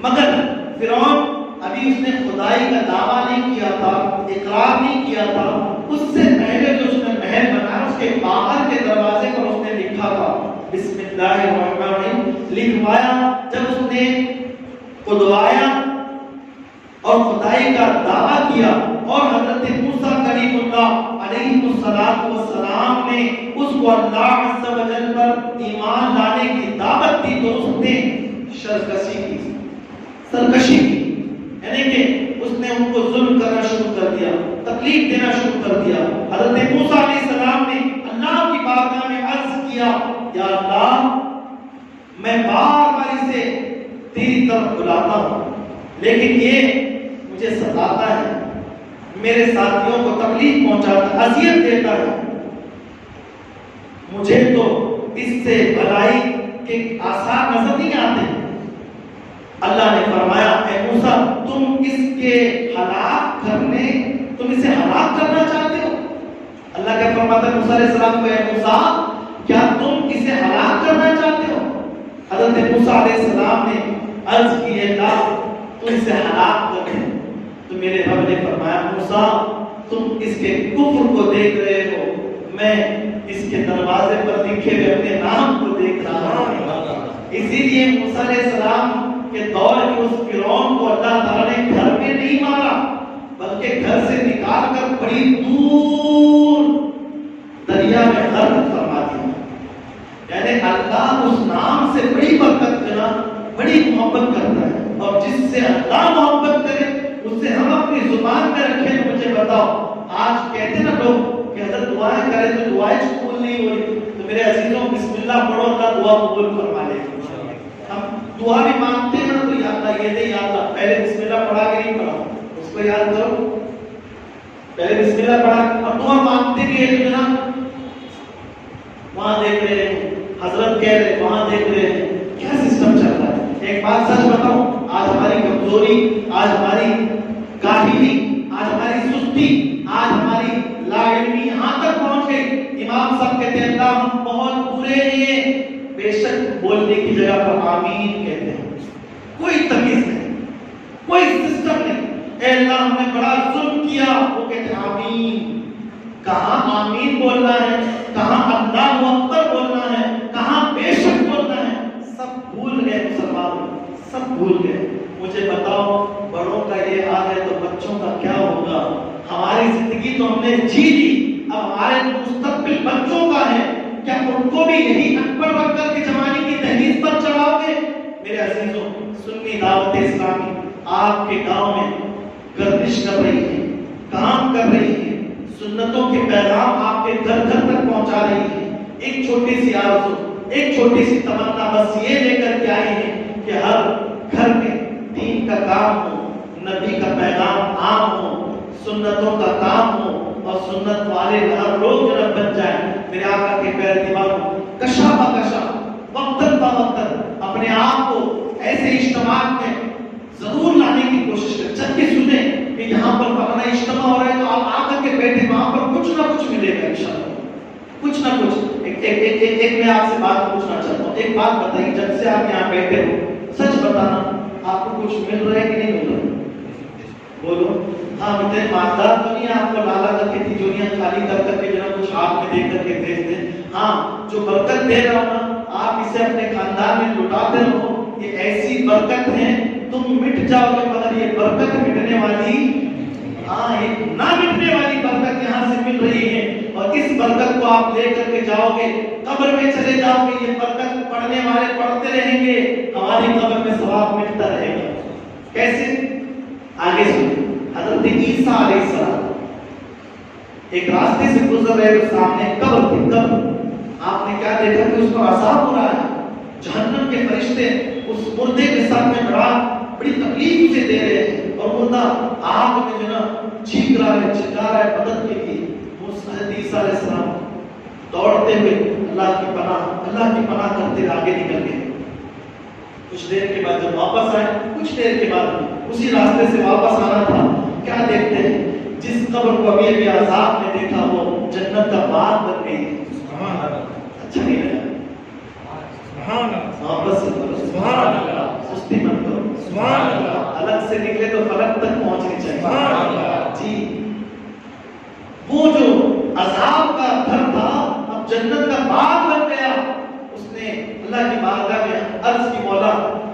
مگر فرعون ابھی اس نے خدائی کا دعویٰ نہیں کیا تھا, اقرار نہیں کیا تھا. اس سے پہلے جو اس نے محل بنایا اس کے باہر کے دروازے پر اس نے لکھا تھا بسم اللہ الرحمن الرحیم لکھوایا. جب اس نے کھدوایا اور خدائی کا دعویٰ کیا اور حضرت موسیٰ کلیم اللہ علیہ السلام نے اس کو اللہ عز و جل پر ایمان لانے کی دعوت دی تو اس نے سرکشی کی، یعنی کہ اس نے ان کو ظلم کرنا شروع کر دیا، تکلیف دینا شروع کر دیا. حضرت موسیٰ علیہ السلام نے اللہ کی بارگاہ میں عرض کیا یا اللہ میں بار بار اسے تیری طرف بلاتا ہوں لیکن یہ مجھے ستاتا ہے، میرے ساتھیوں کو تکلیف پہنچاتا ہے، اذیت دیتا ہے، مجھے تو اس سے بھلائی کے آثار نظر نہیں آتے. اللہ نے فرمایا اے موسیٰ تم اسے ہلاک کرنا چاہتے ہو. اللہ کیا فرماتا ہے موسیٰ علیہ السلام کو، اے موسیٰ کیا تم اسے ہلاک کرنا چاہتے ہو؟ حضرت موسیٰ علیہ السلام نے عرض کی اللہ تو اسے ہلاک کر دے. تو میرے رب نے فرمایا موسیٰ تم اس کے کفر کو دیکھ رہے ہو، میں اس کے دروازے پر لکھے ہوئے اپنے نام کو دیکھ رہا ہوں. اسی لیے موسیٰ علیہ السلام کے دور کے اس فرعون کو اللہ تعالیٰ نے گھر میں نہیں مارا بلکہ گھر سے نکال کر بڑی دور دریا میں غرق فرما دیا. یعنی اللہ اس نام سے بڑی برکت کرنا، بڑی محبت کرتا ہے، اور جس سے اللہ محبت کرے اس سے ہم اپنی زبان میں رکھیں. تو مجھے بتاؤ آج کہتے نا لوگ کہ حضرت دعائیں کرے تو دعائیں قبول نہیں ہو رہی. تو میرے عزیزوں بسم اللہ پڑھو اللہ دعا قبول فرما لے. ہم دعا بھی مانگتے ہیں نا تو یا اللہ یہ دے یا اللہ، پہلے بسم اللہ پڑھا کے نہیں پڑھا، اس کو یاد کرو. پہلے بسم اللہ پڑھا اور دعا مانگتے بھی ہے. جناب وہاں دیکھ رہے ہیں حضرت کہہ رہے وہاں دیکھ رہے ہیں کیا سسٹم چل رہا ہے. ایک بات سچ بتاؤں، آج ہماری کمزوری، آج ہماری کاہلی، آج ہماری سستی، آج ہماری لا علمی یہاں تک پہنچ گئی. امام صاحب کہتے ہیں اللہ ہم بہت برے ہیں، بے شک بولنے کی جگہ پر آمین کہتے ہیں. کوئی تمیز نہیں، کوئی سسٹم نہیں. اے اللہ ہم نے بڑا ظلم کیا، وہ کہتے ہیں آمین. کہاں آمین بولنا ہے، کہاں اللہ اکبر بولنا ہے، کہاں بے شک بولنا ہے، سب بھول گئے مسلمان، سب بھول گئے. مجھے بتاؤ بڑوں کا یہ حال ہے تو بچوں کا کیا ہوگا؟ ہماری زندگی تو ہم نے جی لی، اب ہمارے مستقبل بچوں کا ہے. کیا ان کو بھی یہی اکبر رکھ کر کے جوانی کی دہلیز پر چڑھاؤ گے؟ میرے عزیزوں سنی دعوت اسلامی آپ کے گاؤں میں گردش کر رہی ہے، کام کر رہی ہے، سنتوں کے پیغام آپ کے گھر گھر تک پہنچا رہی ہے. ایک چھوٹی سی آرزو، ایک چھوٹی سی تمنا بس یہ لے کر کے آئی ہے کہ ہر گھر میں دین کا کام ہو، نبی کا پیغام عام ہو، سنتوں کا کام ہو اور سنت والے ہر لوگ جنب بن جائیں. میرے آقا کے پیر دیواروں کشا بکشا وقتاً فوقتاً اپنے آپ کو ایسے اجتماعات میں ضرور لانے کی کوشش کریں. جب کہ سنیں کہ یہاں پر فلانا اجتماع ہو رہا ہے تو آپ آ کر کے بیٹھے، وہاں پر کچھ نہ کچھ ملے گا انشاءاللہ، کچھ نہ کچھ. ایک میں آپ سے بات پوچھنا چاہتا ہوں. ایک بات بتائیے، جب سے آپ یہاں بیٹھے ہو سچ بتانا آپ کو کچھ مل رہا ہے کہ نہیں مل رہا؟ بولو. ہاں مجھے مالدار تو نہیں آپ کو لالا کر کے تجوریاں خالی کر کر کے جناب کچھ ہاتھ میں دے کر کے بھیج دیں. ہاں جو برکت دے رہا ہوں نا آپ اسے اپنے خاندان میں لٹاتے رہو. یہ ایسی برکت ہے تم مٹ جاؤ گے مگر یہ برکت مٹنے والی، ہاں یہ نہ مٹنے والی برکت یہاں سے مل رہی ہے. اور اس برکت کو آپ لے کر کے جاؤ گے، قبر میں چلے جاؤ گے، یہ برکت پڑھنے والے پڑھتے رہیں گے، ہماری قبر میں ثواب ملتا رہے گا. کیسے؟ آگے سنیں. حضرت عیسیٰ علیہ السلام ایک راستے سے گزر رہے تو سامنے قبر تھی. قبر آپ نے کیا دیکھا کہ اس پر عذاب ہو رہا ہے. جہنم کے فرشتے اس مردے کے ساتھ میں بڑی تکلیف سے دے رہے ہیں اور مردہ آگ میں جو نا چیخ رہا ہے، چلا رہا ہے مدد کے لیے. حضرت عیسیٰ علیہ السلام دوڑتے ہوئے اللہ کی پناہ کرتے آگے نکل گئے. کچھ دیر کے بعد جب واپس آئے، کچھ دیر کے بعد اسی راستے سے واپس آنا تھا، کیا دیکھتے ہیں جس قبر کو ابھی عذاب میں دیکھا وہ جنت کا باغ بن گئی. اچھا نہیں لگا؟ سبحان اللہ. سستی مت کرو، سبحان اللہ. الگ سے نکلے تو فلک تک پہنچنی چاہیے. سبحان اللہ. جی وہ جو عذاب کا گھر تھا اب جنت کا باغ بن گیا. اس نے اللہ کی بارگاہ میں عرض کی مولا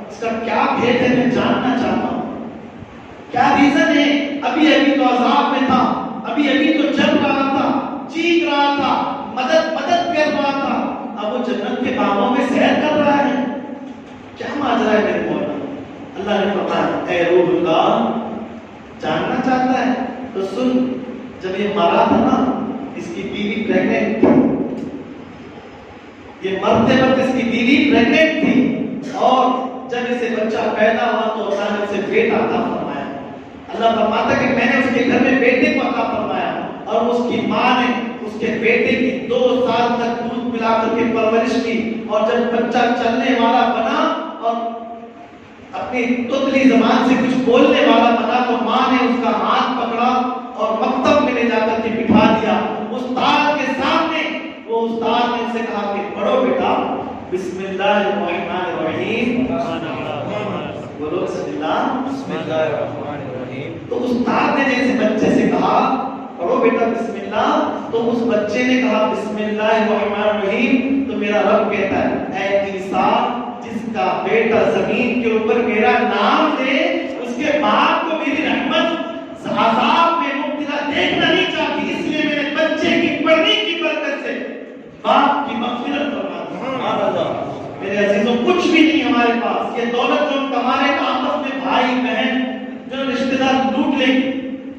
اس کا کیا بھید ہے میں جاننا چاہتا ہوں، کیا ریزن ہے؟ ابھی تو عذاب میں تھا، ابھی تو جل رہا تھا، چیخ رہا تھا، مدد کر رہا تھا، اب وہ جنت کے باغوں میں سیر کر رہا ہے، کیا ماجرا ہے میرے مولا؟ اللہ نے فرمایا اے روح اللہ جاننا چاہتا ہے تو سن، جب یہ مرا تھا نا اس کی بیوی پریگننٹ تھی، یہ مرتے وقت اس کی بیوی پریگننٹ تھی، اور جب اسے بچہ پیدا ہوا تو اللہ نے اسے بیٹا عطا فرمایا۔ اللہ فرماتا کہ میں نے اس کے گھر میں بیٹے کو عطا فرمایا، اور اس کی ماں نے اس کے بیٹے کی 2 سال تک دودھ پلا کر کے پرورش کی، اور جب بچہ چلنے والا بنا اور اپنی تتلی زبان سے کچھ بولنے والا بنا تو ماں نے اس کا ہاتھ پکڑا اور مکتب میں لے جا کر کے بٹھا دیا استاد کے سامنے۔ وہ استاد نے اسے کہا کہ پڑھو بیٹا بسم اللہ الرحمن الرحیم، بولو بسم اللہ الرحمن الرحیم۔ تو استاد نے جیسے بچے سے کہا پڑھو بیٹا بسم اللہ، تو اس بچے نے کہا بسم اللہ الرحمن الرحیم، تو میرا رب کہتا ہے اے عیسیٰ جس کا بیٹا زمین کے اوپر میرا نام لے اس کے باپ کو میری رحمت عذاب میں مبتلا دیکھنا نہیں چاہتی، اس لیے میرے بچے کی پڑھنے کی برکت سے باپ کی مغفرت فرما دی۔ سبحان اللہ۔ میرے عزیزوں کچھ بھی نہیں ہمارے پاس، یہ دولت جو ہم کما رہے ہیں آپس میں بھائی بہن جو رشتہ دار لوٹ لیں گے،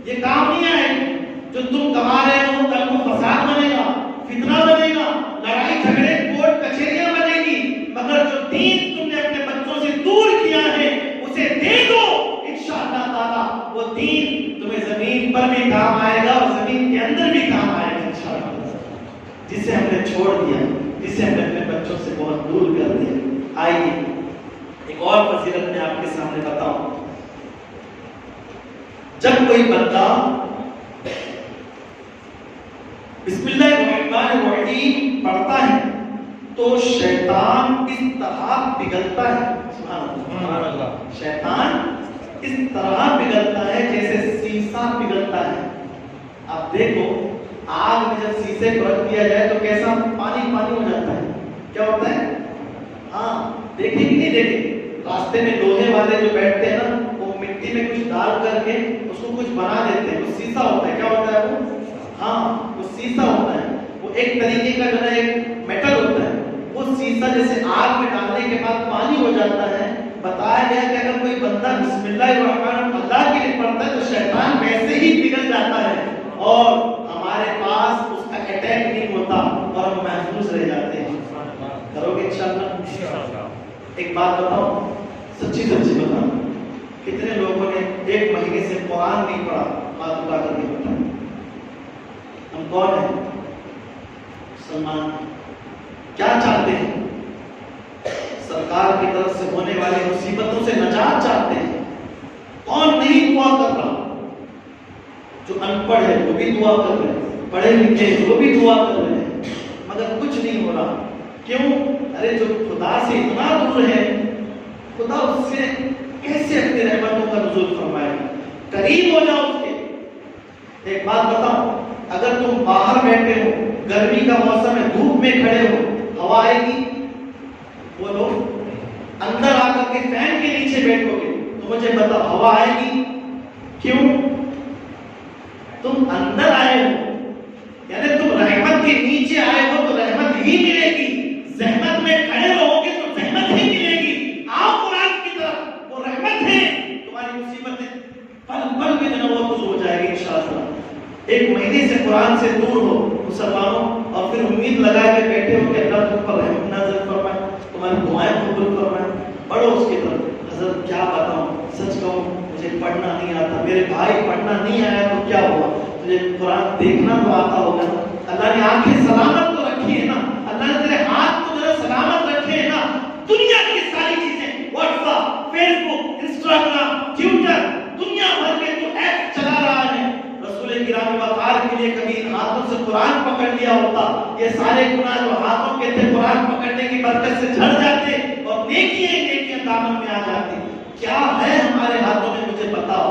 یہ کام نہیں آئے گی۔ جو تم کما رہے ہو کل کو فساد بنے گا، فتنہ بنے گا، لڑائی جھگڑے کورٹ کچہریاں بنے گی، مگر جو دین تم نے اپنے بچوں سے دور کیا ہے اسے دے دو، انشاءاللہ تعالی وہ دین تمہیں زمین پر بھی کام آئے گا اور زمین کے اندر بھی کام آئے گا انشاءاللہ۔ جسے ہم نے چھوڑ دیا، جسے ہم نے اپنے بچوں سے بہت دور کر دیا۔ آئیے ایک اور فضیلت میں آپ کے سامنے بتاؤں۔ جب کوئی بندہ بسم اللہ الرحمن الرحیم پڑھتا ہے تو شیطان اس طرح پگھلتا ہے، سبحان اللہ، شیطان اس طرح پگھلتا ہے جیسے سیسا پگھلتا ہے۔ آپ دیکھو آگ میں جب سیسے کو رکھ دیا جائے تو کیسا پانی ہو جاتا ہے، کیا ہوتا ہے؟ ہاں دیکھیں کہ نہیں دیکھیں، راستے میں لوہے والے جو بیٹھتے ہیں نا وہ مٹی میں کچھ ڈال کر کے اس کو کچھ بنا دیتے ہیں، وہ سیسا ہوتا ہے، کیا ہوتا ہے وہ؟ ہاں وہ سیسا ہوتا ہے، وہ ایک طریقے کا جو ہے ایک میٹل ہوتا ہے، وہ سیسا جیسے آگ میں ڈالنے کے بعد پانی ہو جاتا ہے۔ بتایا گیا کہ اگر کوئی بندہ بسم اللہ الرحمن الرحیم اللہ کے لیے پڑھتا ہے تو شیطان ویسے ہی پگھل جاتا ہے اور ہمارے پاس اس کا اٹیک نہیں ہوتا اور ہم محفوظ رہ جاتے ہیں۔ کرو گے انشاءاللہ؟ ایک بات بتاؤ، سچی بتاؤ، کتنے لوگوں نے 1 مہینے سے قرآن نہیں پڑھا؟ ہاتھ اٹھا کر کے بتاؤ۔ ہم کون ہیں؟ مسلمان۔ کیا چاہتے ہیں؟ سرکار کی طرف سے ہونے والی مصیبتوں سے نجات چاہتے ہیں۔ کون نہیں دعا کر رہا؟ جو ان پڑھ ہے وہ بھی دعا کر رہے ہیں، پڑھے لکھے وہ بھی دعا کر رہے ہیں، مگر کچھ نہیں ہو رہا۔ کیوں؟ ارے جو خدا سے اتنا دور ہے، خدا اس سے کیسے اپنی رحمتوں کا نزول فرمائے گا؟ قریب ہو جاؤ اس کے۔ ایک بات بتاؤ، اگر تم باہر بیٹھے ہو، گرمی کا موسم ہے، دھوپ میں کھڑے ہو، ہوا آئے گی؟ بولو، اندر آ کر کے فین کے نیچے بیٹھو گے تو مجھے بتاؤ ہوا آئے گی؟ کیوں؟ تم اندر آئے ہو، یعنی تم رحمت کے نیچے آئے ہو تو رحمت ہی ملے گی۔ زحمت میں کھڑے رہو گے تو زحمت ہی ملے گی۔ آؤ قرآن کی طرف، وہ رحمت ہے، تمہاری مصیبتیں پل پل میں جو وہ دور ہو جائے گی انشاءاللہ۔ 1 مہینے سے قرآن سے دور ہو مسلمانوں اور پھر امید لگا کے بیٹھے ہو کہ اللہ تم پر رحمت نازل فرمائے، تمہاری دعائیں قبول فرمائے، پڑھو اس کی طرف۔ حضرت کیا بتاؤں، سچ کہوں مجھے پڑھنا نہیں آتا، میرے بھائی پڑھنا نہیں آیا تو کیا ہوا؟ تجھے قرآن دیکھنا تو آتا ہوگا نا؟ اللہ نے آنکھیں سلامت تو رکھی ہے نا، اللہ نے تیرے ہاتھ کو ذرا سلامت رکھے ہیں نا۔ دنیا کی ساری چیزیں، واٹس ایپ، فیس بک، انسٹاگرام، ٹویٹر، دنیا بھر کے تو ایپ چلا رہا ہے۔ رسول کرام وقار کے لیے کبھی ہاتھوں سے قرآن پکڑ لیا ہوتا، یہ سارے گناہ جو ہاتھوں کے تھے قرآن پکڑنے کی برکت سے جھڑ جاتے اور نیکیاں دامن میں آ جاتی۔ کیا ہے ہمارے ہاتھوں میں؟ مجھے بتاؤ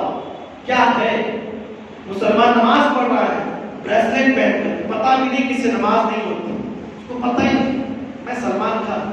کیا ہے؟ مسلمان نماز پڑھ رہا ہے بریسلٹ پہن کر، پتہ بھی نہیں کسی نماز نہیں ہوتی، اس کو پتہ ہی نہیں۔ میں سلمان خان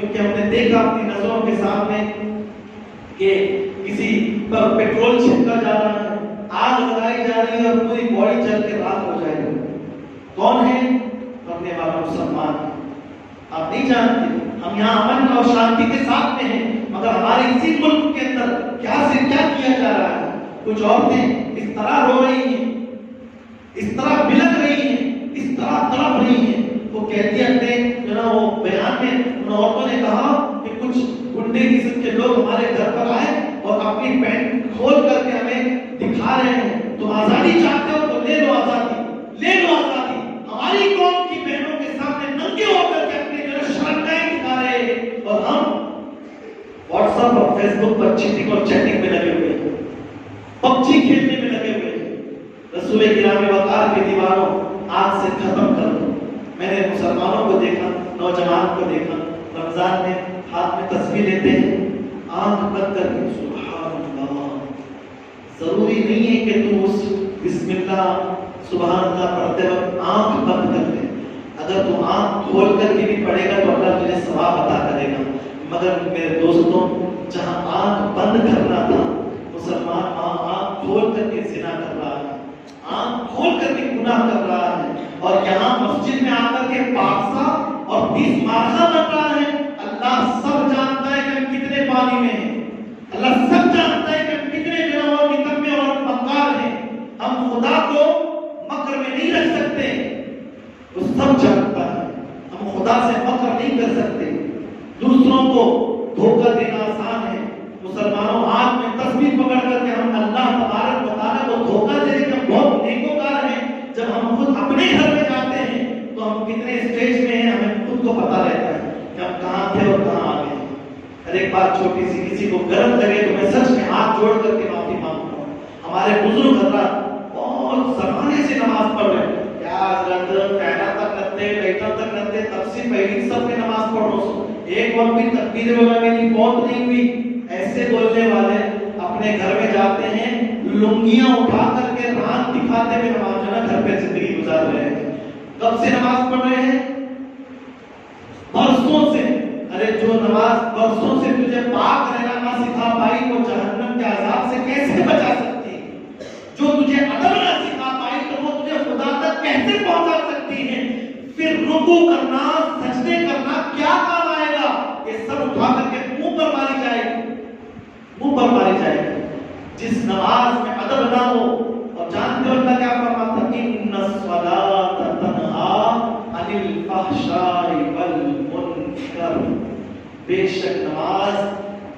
کیونکہ ہم نے دیکھا اپنی نظروں کے سامنے کہ کسی پر پیٹرول چھڑکا جا رہا ہے، آگ لگائی جا رہی ہے اور پوری باڈی جل کے راکھ ہو جائے گی. کون ہے؟ مرنے والا مسلمان. آپ نہیں جانتے ہم یہاں امن اور شانتی کے ساتھ میں ہیں، مگر ہمارے اسی ملک کے اندر کیا سے کیا کیا جا رہا ہے. کچھ عورتیں اس طرح رو رہی ہیں، اس طرح بلک رہی ہیں، اس طرح تڑپ رہی ہیں. وہ کہتی ہیں جو نا وہ بیان میں ان عورتوں نے کہا کہ کچھ گنڈے قسم کے لوگ ہمارے گھر پر آئے اور اپنی پینٹ کھول کر کے ہمیں دکھا رہے ہیں. تم آزادی چاہتے ہو تو لے لو آزادی، لے لو آزادی. ہماری قوم کی بہنوں کے سامنے ننگے ہو کر کے اپنی جو شرمگاہیں دکھا رہے ہیں اور ہم واٹس ایپ اور فیس بک پر چیٹنگ اور چیٹنگ میں لگے ہوئے ہیں، پب جی کھیلنے میں لگے ہوئے ہیں. رسول کرام وقار کی دیواروں آج سے ختم کر دو. میں نے مسلمانوں کو دیکھا، نوجوان کو دیکھا رمضان میں ہاتھ میں تسبیح لیتے ہیں، آنکھ بند کر کے سبحان اللہ. ضروری نہیں ہے کہ تم اس بسم اللہ سبحان اللہ پڑھتے وقت آنکھ بند کر دے. اگر تم آنکھ کھول کر کے بھی پڑھے گا تو اللہ تجھے ثواب عطا کرے گا. مگر میرے دوستوں، جہاں آنکھ بند کرنا تھا مسلمان وہاں آنکھ کھول کر کے زنا کر رہا ہے، آنکھ کھول کر کے گناہ کر رہا ہے. اور یہاں مسجد میں آ کر کے پاکسا اور 20 مارخا بن رہا ہے. اللہ سب جانتا ہے کہ ہم کتنے پانی میں ہیں، اللہ سب جانتا ہے کہ ہم کتنے جنوں کی کم میں اور مکار ہیں. ہم خدا کو مکر میں نہیں رکھ سکتے، وہ سب جانتا ہے. ہم خدا سے مکر نہیں کر سکتے. دوسروں کو دھوکہ دینا آسان ہے. مسلمانوں ہاتھ میں تسبیح پکڑ کر کے ہم اللہ تبارک و تعالیٰ کو دھوکہ دے کہ ہم بہت نیکوکار ہیں. جب ہم خود اپنے گھر میں جاتے ہیں تو ہم کتنے اسٹیج میں ہیں ہمیں خود کو پتہ رہتا ہے کہ ہم کہاں تھے اور کہاں آ گئے. ہر ایک بات چھوٹی سی کسی کو گرم لگے تو میں سچ میں ہاتھ جوڑ کر کے معافی مانگتا ہوں. ہمارے بزرگ حضرات بہت زمانے سے نماز پڑھ رہے ہیں. کیا حضرت پہلا تک کرتے بیٹھا تک کرتے تب سے پہلی سب میں نماز پڑھو سو ایک وقت بھی تکبیر والا میری موت نہیں ہوئی. ایسے بولنے والے اپنے گھر میں جاتے ہیں لنگیاں اٹھا کر کے رات دکھاتے ہوئے نماز جو نا گھر پہ زندگی گزار رہے ہیں. کب سے نماز پڑھ رہے ہیں؟ برسوں سے. ارے جو نماز برسوں سے تجھے پاک رہنا نہ سکھا پائی وہ جہنم کے عذاب سے کیسے بچا سکتی ہے؟ جو تجھے ادب نہ سکھا پائی تو وہ تجھے خدا تک کیسے پہنچا سکتی ہے؟ پھر رکوع کرنا، سجدے کرنا کیا کام آئے گا؟ یہ سب اٹھا کر کے منہ پر ماری جائے گی، منہ پر ماری جائے گی. جس نماز میں ادب نہ ہو. اور جانتے ہو اللہ کیا فرماتا ہے؟ ان الصلاۃ تنہی عن الفحشاء والمنکر. بے شک نماز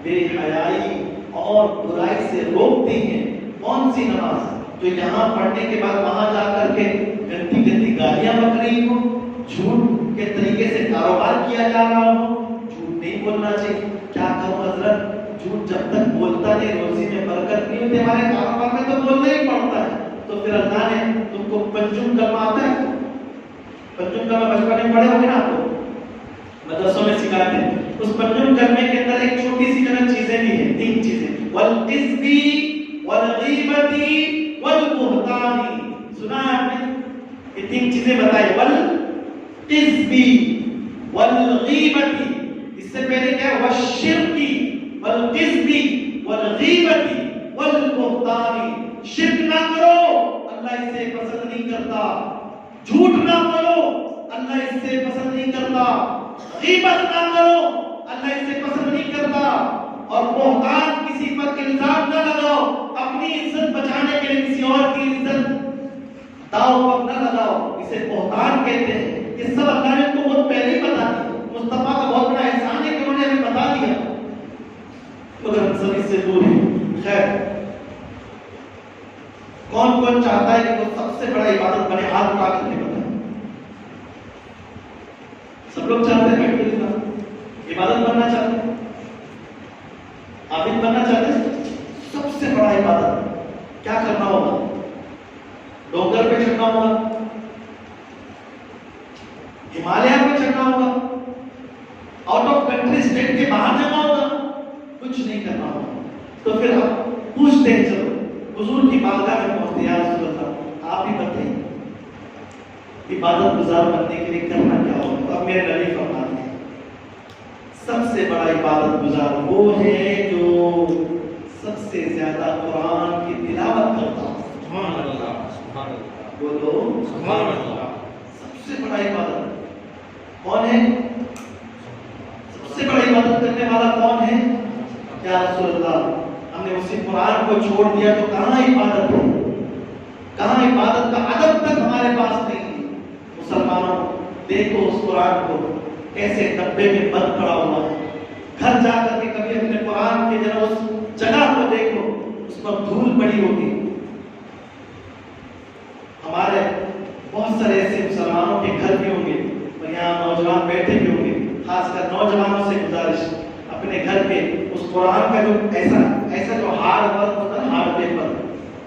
بے حیائی اور برائی سے روکتی ہے. کون سی نماز؟ جو یہاں پڑھنے کے بعد وہاں جا کر کے گندی گندی گالیاں بک رہی ہو، جھوٹ کے طریقے سے کاروبار کیا جا رہا ہو. جھوٹ نہیں بولنا چاہیے. کیا کہوں حضرت، جھوٹ جب تک بولتا نہیں روزی میں برکت نہیں ہوتی. ہمارے کاروبار میں تو بولنا ہی پڑتا ہے. تو پھر اللہ نے تم کو پنجم کلمہ آتا ہے؟ پنجم کلمہ بچپن میں پڑھے ہو گے نا، آپ کو مدرسوں میں سکھاتے ہیں. اس پنجم کلمے کے اندر ایک چھوٹی سی جنت چیزیں بھی ہیں، 3 چیزیں. والکذب والغیبت والبہتان. سنا ہے آپ نے؟ یہ 3 چیزیں بتائی. والکذب والغیبت، اس سے پہلے کیا ہے؟ والشرک والکذب والغیبت والبہتان. شرک نہ کرو، اللہ اسے پسند نہیں کرتا. جھوٹ نہ بولو، اللہ اس سے پسند نہیں کرتا. غیبت نہ کرو، اللہ اس سے پسند نہیں کرتا. اور بہتان، کسی پر الزام نہ لگاؤ. اپنی عزت بچانے کے لیے کسی اور کی عزت داؤ پر نہ لگاؤ، اسے بہتان کہتے ہیں. یہ سب اللہ نے تو بہت پہلے ہی بتا دیا. مصطفیٰ کا بہت بڑا احسان ہے کہ انہوں نے ہمیں بتا دیا، مگر ہم سب اس سے دور ہیں. خیر، کون چاہتا ہے کہ وہ سب سے بڑا عبادت بنے؟ ہاتھ اٹھا کر کے بتائیں. سب لوگ چاہتے ہیں عبادت بننا چاہتے ہیں، عابد بننا چاہتے ہیں. سب سے بڑا عبادت کیا کرنا ہوگا؟ ڈونگر پہ چڑھنا ہوگا، ہمالیہ پہ چڑھنا ہوگا، آؤٹ آف کنٹری اسٹیٹ کے باہر جانا ہوگا. کچھ نہیں کرنا ہوگا. تو پھر آپ پوچھتے ہیں، چلو حضور کی بارگاہ میں پہنچتے ہیں، یا رسول اللہ آپ ہی بتائیں عبادت گزار بننے کے لیے کرنا کیا ہوگا؟ تو اب میرے نبی فرماتے ہیں سب سے بڑا عبادت گزار وہ ہے جو سب سے زیادہ قرآن کی تلاوت کرتا ہوں. سبحان اللہ سبحان اللہ بولو سبحان اللہ. سب سے بڑا عبادت کون ہے؟ سب سے بڑا عبادت کرنے والا کون ہے؟ یا رسول اللہ ہم نے اسی قرآن کو چھوڑ دیا تو کہاں عبادت ہے؟ کہاں عبادت کا ادب تک ہمارے پاس نہیں ہے. مسلمانوں دیکھو اس قرآن کو کیسے ڈبے میں بند پڑا ہوا ہے. گھر جا کر کے کبھی اپنے قرآن کے ذرا اس جگہ کو دیکھو, اس پر دھول پڑی ہوگی. ہمارے بہت سارے ایسے مسلمانوں کے گھر بھی ہوں گے اور یہاں نوجوان بیٹھے بھی ہوں گے. خاص کر نوجوانوں سے گزارش, اپنے گھر کے اس قرآن کا جو ایسا جو ہارڈ ورک ہوتا ہے, ہارڈ پیپر,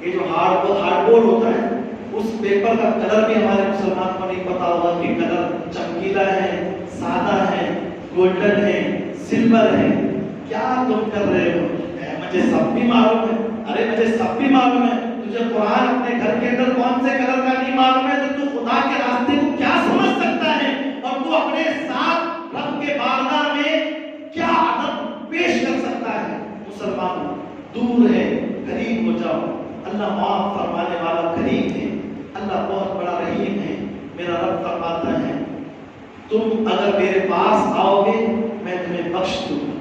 یہ جو ہارڈ بورڈ ہوتا ہے, اس پیپر کا کلر بھی ہمارے مسلمان کو نہیں پتا ہوگا کہ کلر چمکیلا ہے, سادہ ہے, گولڈن ہے, سلور ہے. کیا تم کر رہے ہو؟ مجھے سب بھی معلوم ہے. ارے مجھے سب بھی معلوم ہے, تجھے قرآن اپنے گھر کے اندر کون سے کلر کا نہیں معلوم ہے تو خدا کے راستے کو کیا سمجھ سکتا ہے, اور تو اپنے ساتھ رب کے بارگاہ میں کیا ادب پیش کر سکتا ہے. مسلمان دور ہے, قریب ہو جاؤ. اللہ معاف فرمانے والا کریم ہے, اللہ بہت بڑا رحیم ہے. میرا رب فرماتا ہے تم اگر میرے پاس آؤ گے میں تمہیں بخش دوں گا.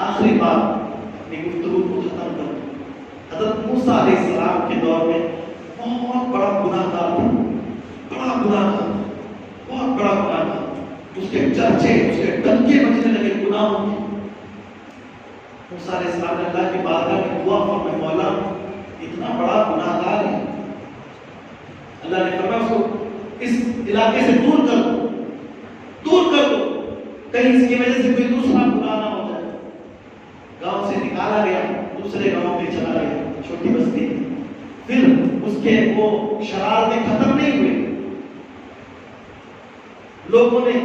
آخری بات اپنی گفتگو کو ختم کر دوں. حضرت موسیٰ علیہ السلام کے دور میں بہت بڑا گناہ گار تھا, بہت بڑا گناہ تھا. اس کے چرچے, اس کے ڈنکے بجنے لگے گناہوں کے. موسیٰ علیہ السلام نے اللہ کی بارگاہ میں دعا فرمائی, مولا اتنا بڑا گناہ گار ہے. اللہ نے فرمایا اس کو اس علاقے سے دور کر دو, کہیں اس کی وجہ سے کوئی دوسرا گناہ نہ ہو جائے. گاؤں سے نکالا گیا, دوسرے گاؤں میں چلا گیا, چھوٹی بستی. پھر اس کے وہ شرارتیں ختم نہیں ہوئی, لوگوں نے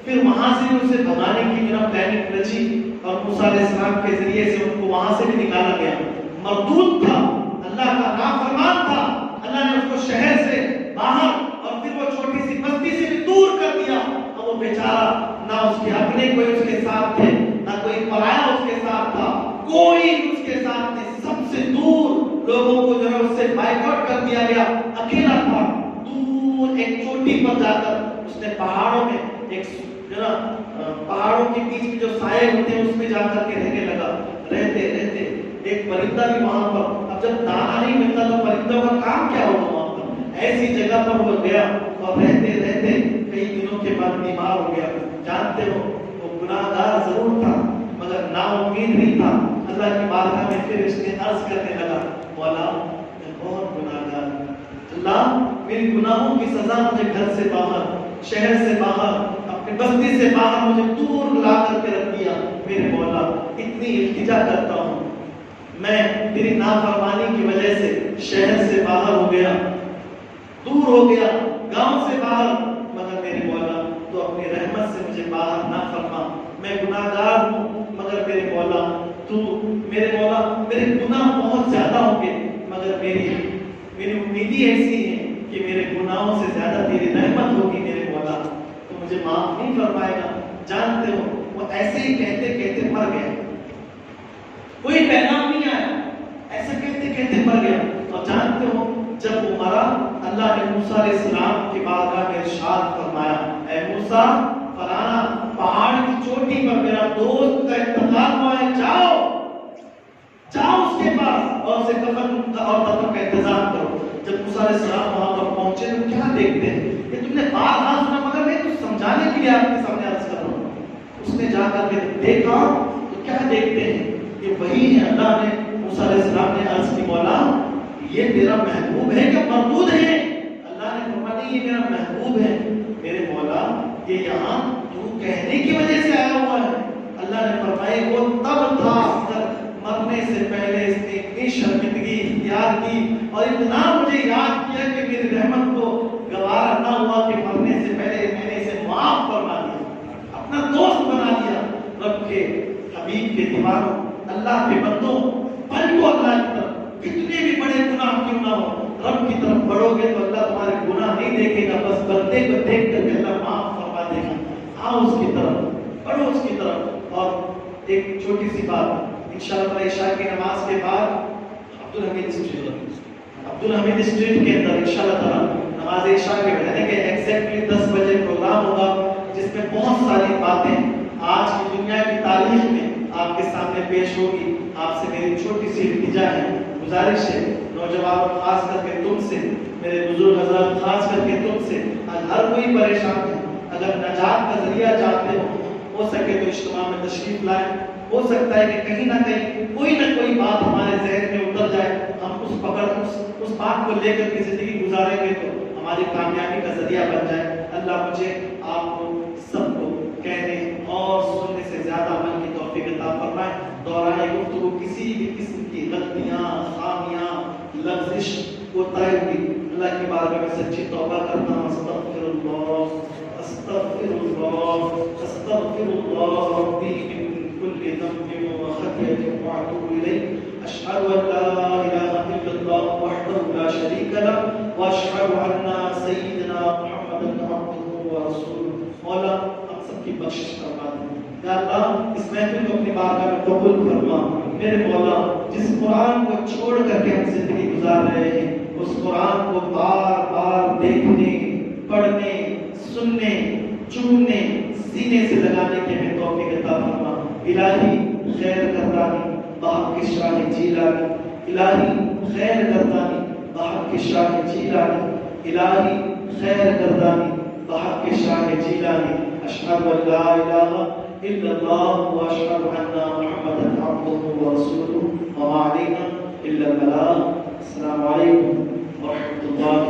پھر وہاں سے اسے بھگانے کی پلاننگ رچی اور موسیٰ علیہ السلام کے ذریعے سے ان کو وہاں سے بھی نکالا گیا. مردود تھا, اللہ کا نافرمان تھا. اللہ نے اس کو شہر سے باہر اور پھر وہ چھوٹی سی بستی سے بھی دور کر دیا. اور وہ بیچارہ نہ اس کے اپنے کوئی اس کے ساتھ تھے, نہ کوئی پرایا اس کے ساتھ تھا, کوئی اس کے ساتھ نہیں. سب سے دور لوگوں کو جو ہے اس سے بائیکاٹ کر دیا گیا. اکیلا تھا, دور ایک چوٹی پر جا کر اس نے پہاڑوں میں ایک جو نا پہاڑوں کے بیچ میں جو سائے ہوتے ہیں اس میں جا کر کے رہنے لگا. رہتے ایک پرندہ بھی وہاں پر, اب جب دانا نہیں ملتا تو پرندوں کا کام کیا ہوگا وہاں پر. ایسی جگہ پر وہ گیا اور رہتے کئی دنوں کے بعد بیمار ہو گیا. جانتے ہو وہ گناہ گار ضرور تھا مگر نا امید نہیں تھا. اللہ کی بارگاہ میں پھر اس نے عرض کرنے لگا, مولا میں بہت گناہ گار ہوں, اللہ میری گناہوں کی سزا مجھے گھر سے باہر, شہر سے باہر, اپنی بستی سے باہر مجھے دور لا کر کے رکھ دیا. میرے مولا اتنی التجا کرتا ہوں, میں تیری نافرمانی کی وجہ سے شہر سے باہر ہو گیا, دور ہو گیا, گاؤں سے باہر, مگر میرے مولا تو اپنی رحمت سے مجھے باہر نہ فرما. میں گناہ گار ہوں مگر میرے مولا میرے گناہ بہت زیادہ ہوں گے مگر میری امیدی ایسی ہے کہ میرے گناہوں سے زیادہ تیری رحمت ہوگی میرے مولا, تو مجھے معاف نہیں فرمائے گا. جانتے ہو وہ ایسے ہی کہتے مر گیا, کوئی پیغام نہیں آیا, ایسے کہتے مر گیا. اور جانتے ہو جب وہ مرا اللہ نے موسیٰ علیہ السلام کی بارگاہ میں ارشاد فرمایا, اے موسیٰ فلانا پہاڑ کی چوٹی پر میرا دوست کا انتقال ہوا ہے, جاؤ اس کے پاس اور اسے کفن اور دفن کا انتظام کرو. جب موسیٰ علیہ السلام وہاں پر پہنچے تو کیا دیکھتے ہیں, یہ تم نے بات نہ سنا مگر میں تو سمجھانے کے لیے آپ کے سامنے عرض کر رہا ہوں. اس نے جا کر کے دیکھا تو کیا دیکھتے ہیں, یہ وہی ہے. اللہ نے موسیٰ علیہ السلام نے عرض کی, مولا یہ تیرا محبوب ہے کہ مردود ہے؟ اللہ نے فرمایا یہ میرا محبوب ہے. میرے مولا یہ یہاں تو کہنے کی وجہ سے آیا ہوا ہے. اللہ نے فرمایا وہ تب تھا مرنے سے پہلے اس نے اتنی شرمندگی اختیار کی اور اتنا مجھے یاد کیا کہ میری رحمت کو گوارا نہ ہوا کہ مرنے سے پہلے میں نے اسے معاف فرما دیا, اپنا دوست بنا دیا. رب کے حبیب کے دیوانوں, اللہ کے بندوں, پلٹو اللہ کی طرف. کتنے بھی بڑے گناہ کیوں نہ ہو, رب کی طرف بڑھو گے تو اللہ تمہارے گناہ نہیں دیکھے گا, بس بندے کو دیکھ کر کے اللہ معاف فرما دے گا. آؤ اس کی طرف، بڑھو اس کی طرف. اور ایک چھوٹی سی بات، انشاءاللہ عشاء کی نماز کے بعد عبدالحمید اسٹریٹ کے اندر انشاءاللہ تعالی نماز عشاء کے پڑھنے کے ایگزیکٹلی 10 بجے پروگرام ہوگا، جس میں بہت ساری باتیں آج کی دنیا کی تاریخ میں آپ کے سامنے پیش ہوگی. آپ سے میری چھوٹی سی التجا ہے، گزارش ہے، نوجوان خاص کر کے تم سے، میرے بزرگ حضرات خاص کر کے تم سے، آج ہر کوئی پریشان ہے. اگر نجات کا ذریعہ چاہتے ہو سکے تو اجتماع میں تشریف لائیں. ہو سکتا ہے کہ کہیں نہ کہیں کوئی نہ کوئی بات ہمارے ذہن میں اتر جائے، ہم اس بات کو لے کر کے زندگی گزاریں گے تو ہماری کامیابی کا ذریعہ بن جائے. اللہ مجھے آپ کو سب کو کہنے اور سننے سے زیادہ عمل کی توفیق عطا فرمائے. دوران گفتگو کسی بھی قسم کی غلطیاں، خامیاں، لغزش، کوتاہی ہوئی، اللہ کی بارگاہ میں سچی توبہ کرتا ہوں. استغفر اللہ ربی من كل ذنب وخطيئة وأتوب إليه. أشهد أن لا إله إلا الله وحده لا شريك له وأشهد أن سيدنا محمدا عبده ورسوله. مولا ہم سب کی بخشش فرما دے. یا اللہ اس محفل کو اپنی بارگاہ میں قبول فرما. میرے مولا جس قرآن کو چھوڑ کر کے ہم زندگی گزار رہے ہیں، اس قرآن کو بار بار دیکھنے، پڑھنے، سننے، چومنے، سینے سے لگانے کی ہمیں توفیق عطا فرما. الہی خیر کردانی بحق شاہ جیلانی، الہی خیر کردانی بحق شاہ جیلانی، الہی خیر کردانی بحق شاہ جیلانی. اشہد ان لا الہ الا اللہ واشہد ان محمدا عبدہ ورسولہ وما علینا الا البلاغ. السلام علیکم ورحمۃ اللہ